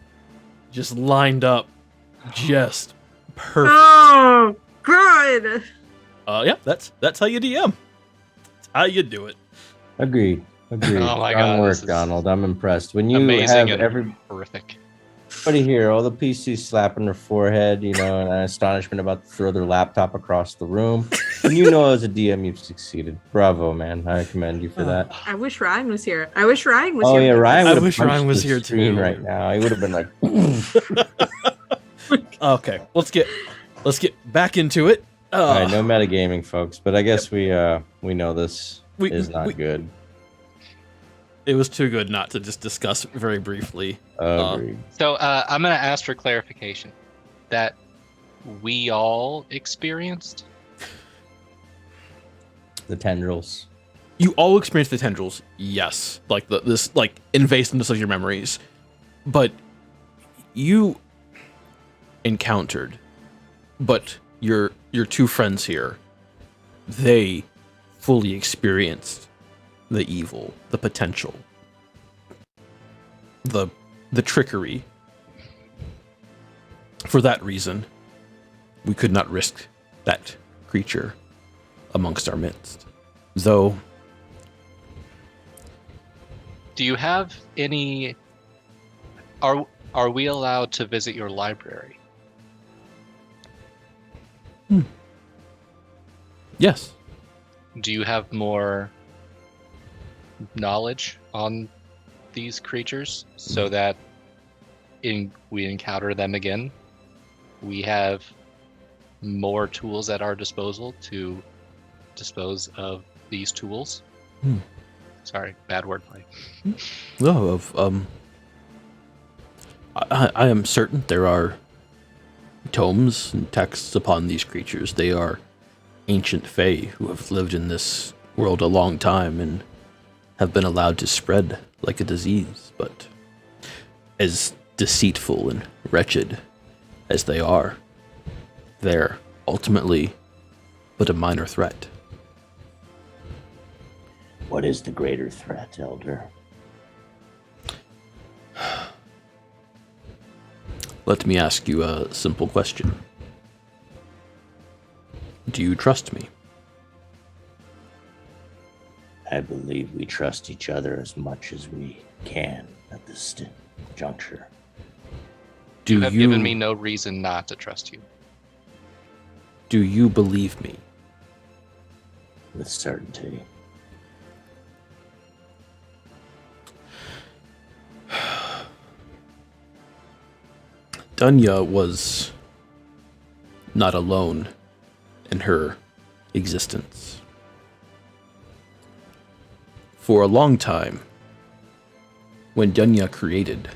lined up, just perfect. Oh, good. Yeah, that's how you DM. That's how you do it. Agreed. Oh my Strong God, work, this is Donald. I'm impressed. When you amazing have and everybody horrific. here, all the PCs slapping their forehead, and astonishment about to throw their laptop across the room. And as a DM, you've succeeded. Bravo, man. I commend you for that. I wish Ryan was here. Oh, Yeah, Ryan. I would've wish punched Ryan was the here screen too. right now. He would have been like, Okay, let's get back into it. all right, no metagaming, folks. But I guess we know this is not good. It was too good not to just discuss very briefly. Agreed. So I'm going to ask for clarification that we all experienced. The tendrils. You all experienced the tendrils, yes, like this invasiveness of your memories, but you encountered. But your two friends here, they fully experienced the evil, the potential, the trickery. For that reason, we could not risk that creature amongst our midst. Though, Do you have any? Are we allowed to visit your library? Yes. Do you have more knowledge on these creatures so that we encounter them again, we have more tools at our disposal to dispose of these tools? Sorry, bad wordplay. No, I am certain there are tomes and texts upon these creatures. They are ancient fae who have lived in this world a long time and have been allowed to spread like a disease, but as deceitful and wretched as they are, they're ultimately but a minor threat. What is the greater threat, Elder? Let me ask you a simple question. Do you trust me? I believe we trust each other as much as we can at this juncture. Do You have given me no reason not to trust you. Do you believe me? With certainty. Dunya was not alone in her existence. For a long time, when Dunya created,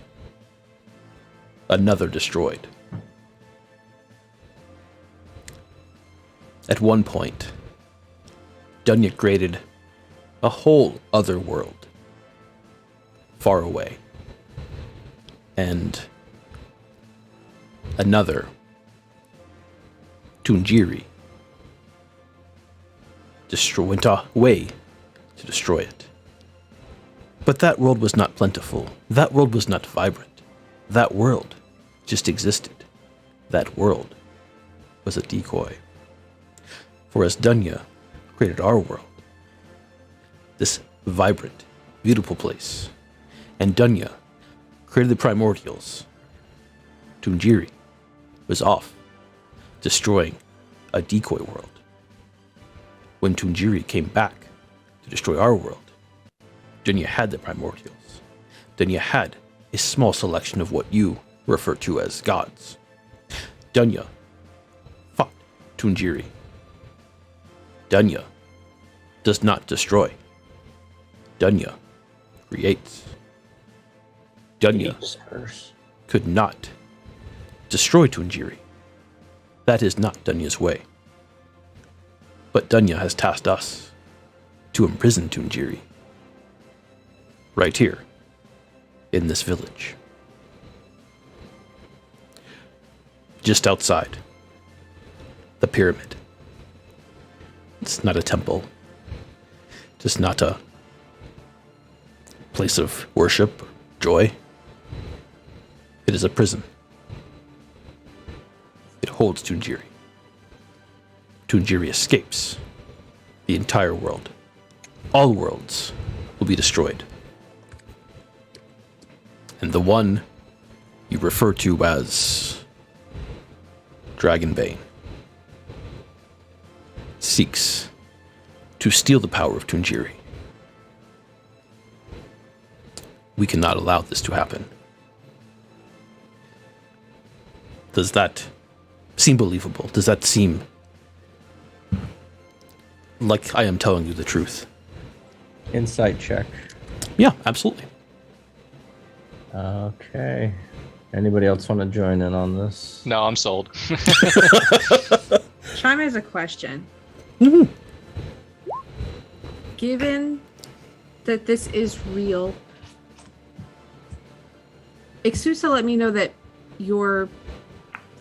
another destroyed. At one point, Dunya created a whole other world, far away, and another, Tunjiri, went away to destroy it. But that world was not plentiful. That world was not vibrant. That world just existed. That world was a decoy. For as Dunya created our world, this vibrant, beautiful place, and Dunya created the primordials, Tunjiri was off, destroying a decoy world. When Tunjiri came back to destroy our world, Dunya had the primordials. Dunya had a small selection of what you refer to as gods. Dunya fought Tunjiri. Dunya does not destroy. Dunya creates. Dunya could not destroy Tunjiri. That is not Dunya's way. But Dunya has tasked us to imprison Tunjiri. Right here, in this village. Just outside the pyramid. It's not a temple. Just not a place of worship, joy. It is a prison. It holds Tunjiri. Tunjiri escapes. The entire world, all worlds, will be destroyed. And the one you refer to as Dragonbane seeks to steal the power of Tunjiri. We cannot allow this to happen. Does that seem believable? Does that seem like I am telling you the truth? Insight check. Yeah, absolutely. Okay. Anybody else want to join in on this? No, I'm sold. Chime has a question. Mm-hmm. Given that this is real, Exusa let me know that your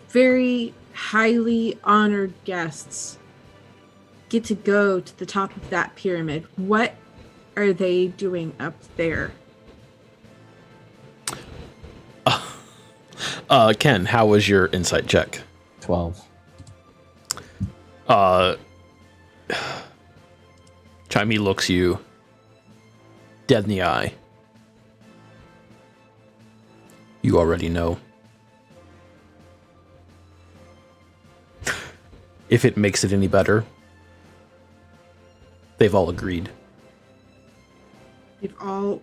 very highly honored guests get to go to the top of that pyramid. What are they doing up there? Ken, how was your insight check? 12. Chimey looks you dead in the eye. You already know. If it makes it any better, they've all agreed. They've all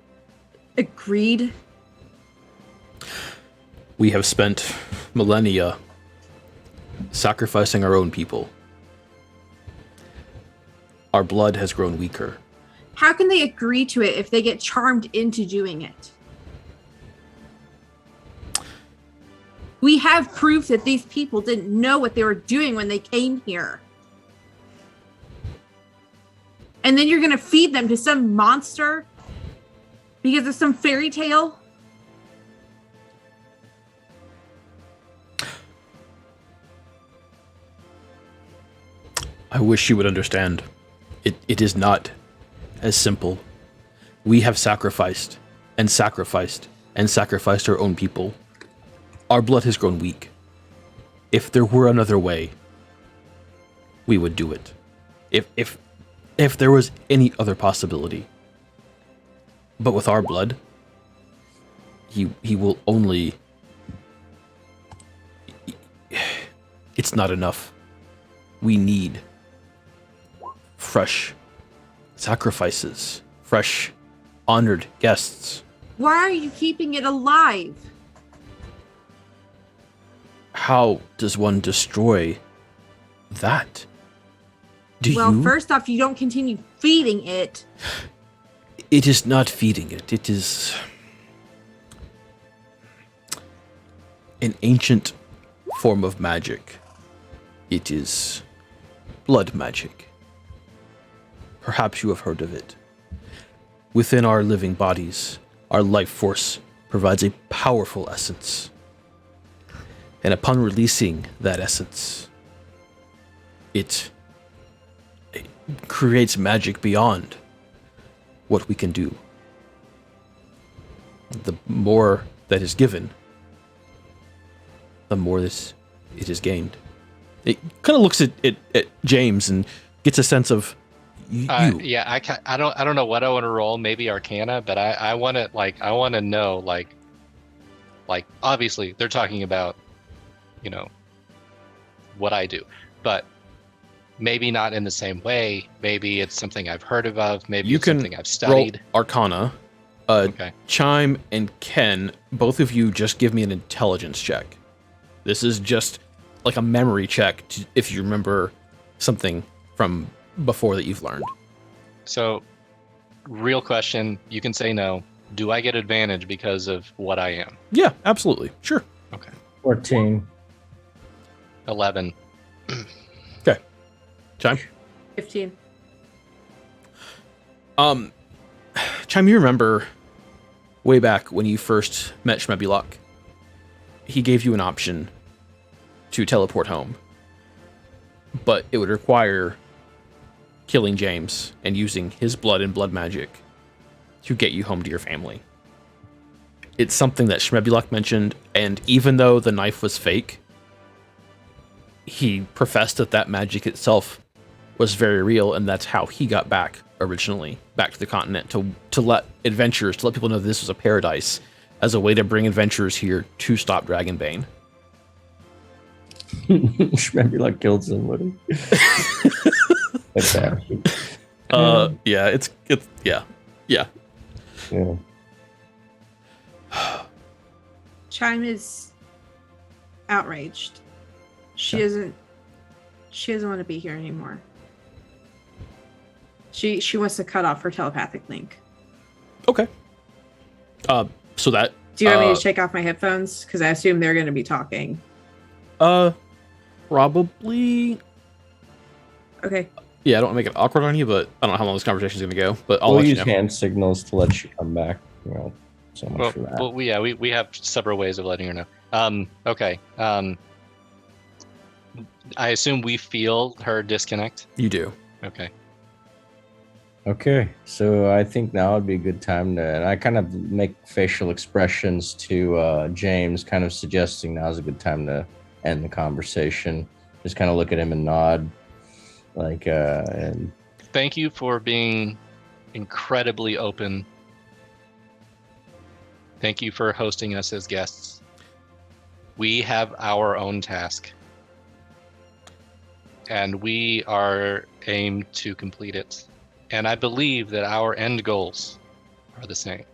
agreed. We have spent millennia sacrificing our own people. Our blood has grown weaker. How can they agree to it if they get charmed into doing it? We have proof that these people didn't know what they were doing when they came here. And then you're going to feed them to some monster because of some fairy tale? I wish you would understand. It is not as simple. We have sacrificed and sacrificed and sacrificed our own people. Our blood has grown weak. If there were another way, we would do it. If there was any other possibility. But with our blood, he will only... It's not enough. We need fresh sacrifices, fresh honored guests. Why are you keeping it alive? How does one destroy that? Well, first off, you don't continue feeding it. It is not feeding it. It is an ancient form of magic. It is blood magic. Perhaps you have heard of it. Within our living bodies, our life force provides a powerful essence. And upon releasing that essence, it creates magic beyond what we can do. The more that is given, the more it is gained. It kind of looks at James and gets a sense of you. Yeah, I don't know what I want to roll. Maybe Arcana, but I want to know like obviously they're talking about, you know, what I do, but maybe not in the same way. Maybe it's something I've heard of. Maybe You it's can something I've studied. Roll Arcana. Okay. Chime and Ken, both of you just give me an intelligence check. This is just like a memory check if you remember something from before that you've learned. So, real question, you can say no. Do I get advantage because of what I am? Yeah, absolutely. Sure. Okay. 14. 11. Okay. Chime? 15. Chime, you remember way back when you first met Shmebulok, he gave you an option to teleport home, but it would require killing James and using his blood and blood magic to get you home to your family. It's something that Shmebulok mentioned, and even though the knife was fake, he professed that magic itself was very real, and that's how he got back originally, back to the continent, to let adventurers, to let people know this was a paradise, as a way to bring adventurers here to stop Dragonbane. Shmebulok killed somebody. That's bad. Yeah, it's yeah. Yeah. Chime is outraged. She doesn't want to be here anymore. She wants to cut off her telepathic link. Okay. So that. Do you want me to take off my headphones? Because I assume they're going to be talking. Probably. Okay. Yeah, I don't want to make it awkward on you, but I don't know how long this conversation is going to go. But I'll let We'll you use know. hand signals to let you come back. You know, so much for that. Well, we have several ways of letting her know. Okay. I assume we feel her disconnect. You do. Okay. Okay, so I think now would be a good time to, and I kind of make facial expressions to James, kind of suggesting now's a good time to end the conversation. Just kind of look at him and nod, like, and Thank you for being incredibly open. Thank you for hosting us as guests. We have our own task. And we are aimed to complete it. And I believe that our end goals are the same.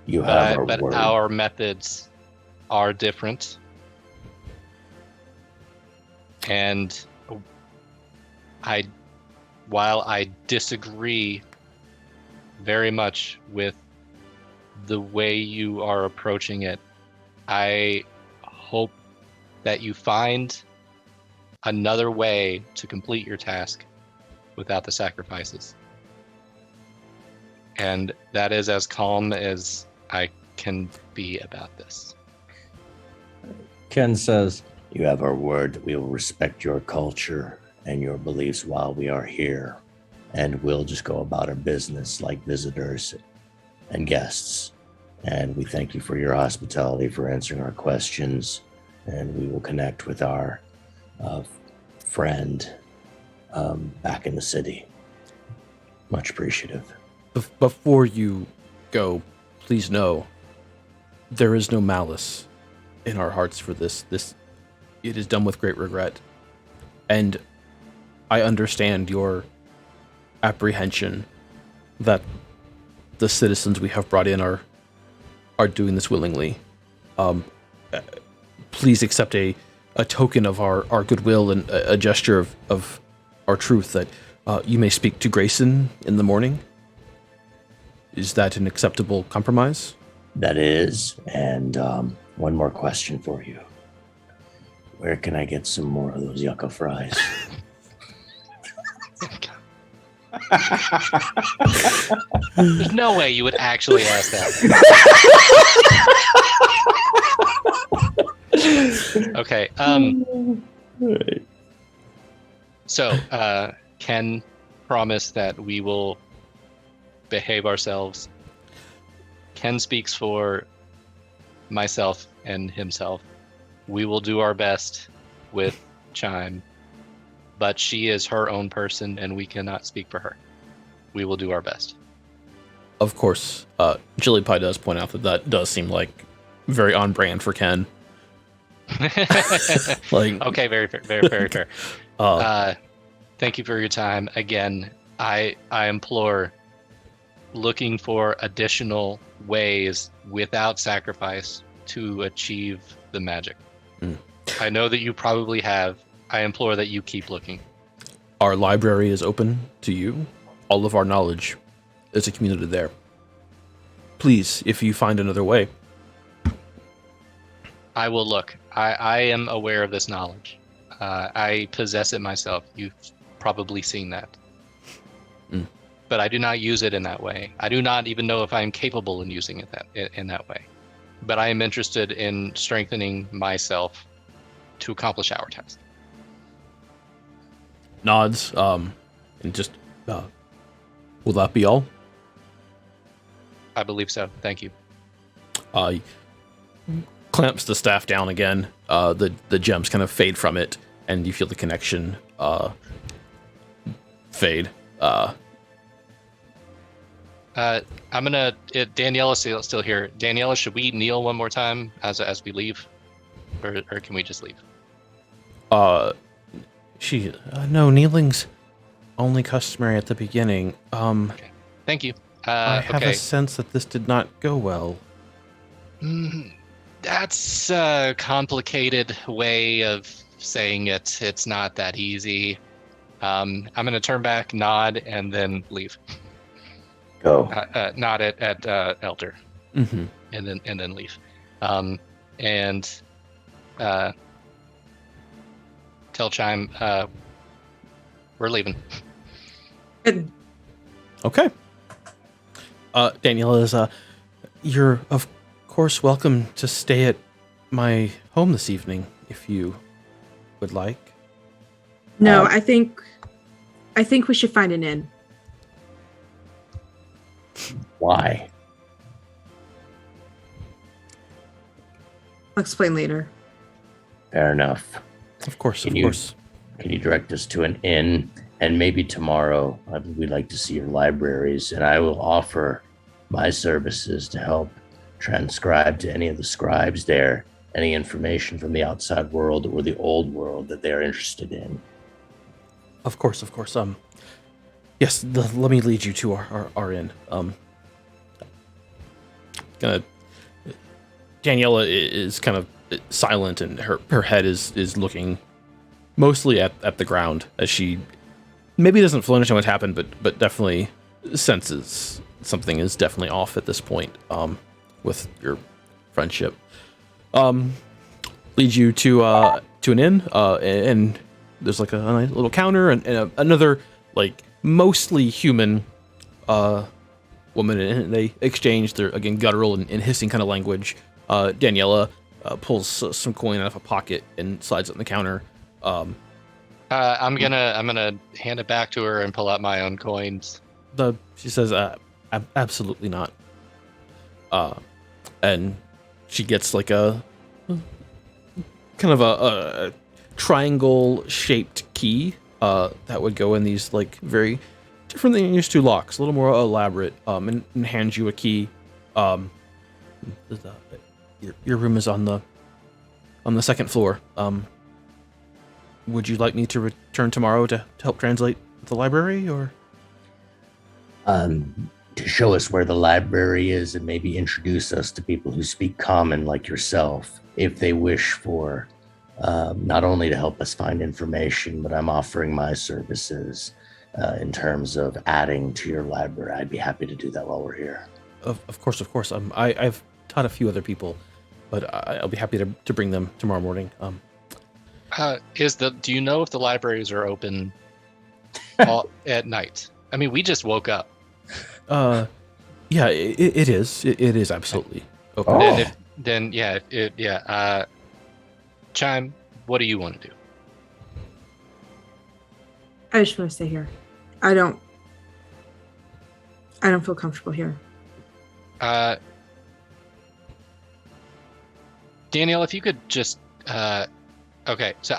You have our But word. our methods are different. And while I disagree very much with the way you are approaching it, I hope that you find another way to complete your task without the sacrifices. And that is as calm as I can be about this. Ken says, You have our word that we will respect your culture and your beliefs while we are here. And we'll just go about our business like visitors and guests. And we thank you for your hospitality, for answering our questions. And we will connect with our friend back in the city. Much appreciative. Before you go, please know there is no malice in our hearts for this. It is done with great regret. And I understand your apprehension that the citizens we have brought in are doing this willingly. Please accept a token of our goodwill and a gesture of our truth that you may speak to Grayson in the morning. Is that an acceptable compromise? That is. And one more question for you. Where can I get some more of those yucca fries? There's no way you would actually ask that. Okay. So, Ken promised that we will behave ourselves. Ken speaks for myself and himself. We will do our best with Chime, but she is her own person and we cannot speak for her. We will do our best. Of course, Jilly Pie does point out that does seem like very on brand for Ken. Okay, very fair, very fair. Thank you for your time. Again, I implore looking for additional ways without sacrifice to achieve the magic. I know that you probably have. I implore that you keep looking. Our library is open to you. All of our knowledge is accumulated there. Please, if you find another way. I will look. I am aware of this knowledge. I possess it myself. You've probably seen that. But I do not use it in that way. I do not even know if I am capable in using it in that way. But I am interested in strengthening myself to accomplish our task. Nods, and just, will that be all? I believe so. Thank you. Clamps the staff down again. The gems kind of fade from it, and you feel the connection fade. I'm gonna. Daniela's still here. Daniela, should we kneel one more time as we leave, or can we just leave? No, kneeling's only customary at the beginning. Okay. Thank you. I have a sense that this did not go well. That's a complicated way of saying it. It's not that easy. I'm gonna turn back, nod, and then leave. Go. Nod at Elder, Mm-hmm. and then leave, and tell Chime we're leaving. Good. Okay. Daniela, you're of course welcome to stay at my home this evening if you would like. No, I think we should find an inn. Why? I'll explain later. Fair enough. Of course. Can you direct us to an inn? And maybe tomorrow we'd like to see your libraries, and I will offer my services to help transcribe to any of the scribes there any information from the outside world or the old world that they're interested in. Of course. Yes, let me lead you to our inn. Daniela is kind of silent, and her head is looking mostly at the ground as she maybe doesn't fully understand what happened, but definitely senses something is definitely off at this point with your friendship. Leads you to an inn, and there's like a nice little counter and another like mostly human woman, and they exchange their, again, guttural and hissing kind of language. Daniela pulls some coin out of a pocket and slides it on the counter. I'm gonna hand it back to her and pull out my own coins. She says, absolutely not. And she gets like a kind of a triangle shaped key that would go in these like very different than you're used to locks, a little more elaborate, and hands you a key. Your room is on the second floor. Would you like me to return tomorrow to help translate the library, or? To show us where the library is and maybe introduce us to people who speak common like yourself, if they wish for not only to help us find information, but I'm offering my services in terms of adding to your library. I'd be happy to do that while we're here. Of course. I've taught a few other people, but I'll be happy to bring them tomorrow morning. Do you know if the libraries are open at night? I mean, we just woke up. Yeah, it is. It is absolutely open. Oh. Chime, what do you want to do? I just want to stay here. I don't feel comfortable here. Danielle, if you could just okay, so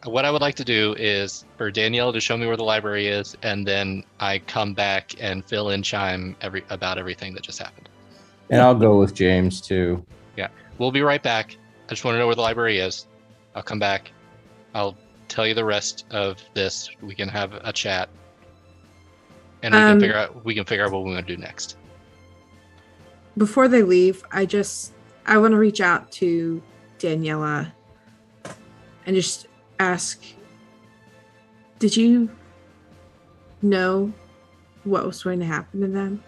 what I would like to do is for Danielle to show me where the library is, and then I come back and fill in Chime about everything that just happened. And I'll go with James too. Yeah, we'll be right back. I just want to know where the library is. I'll come back. I'll tell you the rest of this. We can have a chat, and we can figure out what we want to do next. Before they leave, I want to reach out to Daniela and just ask, did you know what was going to happen to them?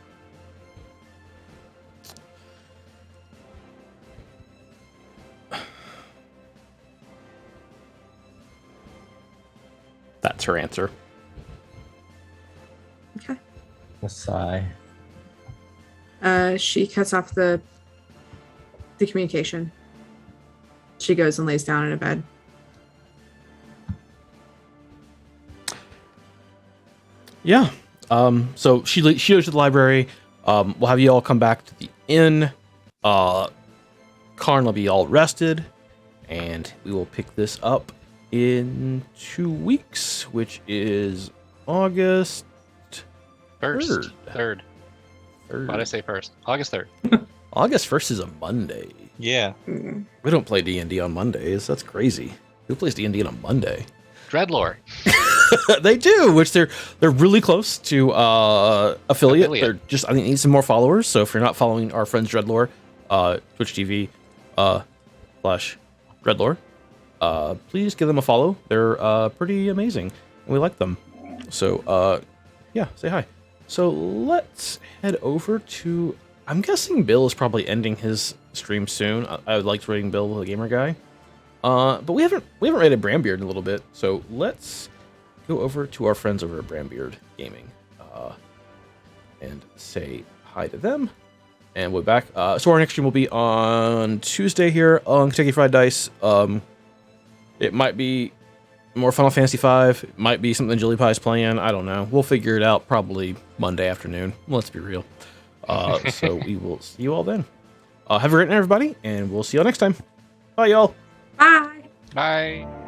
That's her answer. Okay. A sigh. She cuts off the communication. She goes and lays down in a bed. Yeah. So she goes to the library. We'll have you all come back to the inn. Karn will be all rested, and we will pick this up in 2 weeks, which is August 3rd. Why'd I say first? August 3rd. August 1st is a Monday. Yeah. We don't play D&D on Mondays. That's crazy. Who plays D&D on a Monday? Dreadlore. They do, which they're really close to affiliate. They're just, I think, need some more followers. So if you're not following our friends Dreadlore, Twitch TV /Dreadlore, please give them a follow. They're pretty amazing, and we like them. So yeah, say hi. So let's head over to, I'm guessing Bill is probably ending his stream soon. I would like rating Bill the Gamer Guy. But we haven't rated Brambeard in a little bit, so let's go over to our friends over at Brambeard Gaming and say hi to them. And we're back. So our next stream will be on Tuesday here on Kentucky Fried Dice. It might be more Final Fantasy V. It might be something Julie Pie's playing. I don't know. We'll figure it out probably Monday afternoon. Let's be real. So we will see you all then. Have a great night, everybody, and we'll see you all next time. Bye, y'all. Bye. Bye.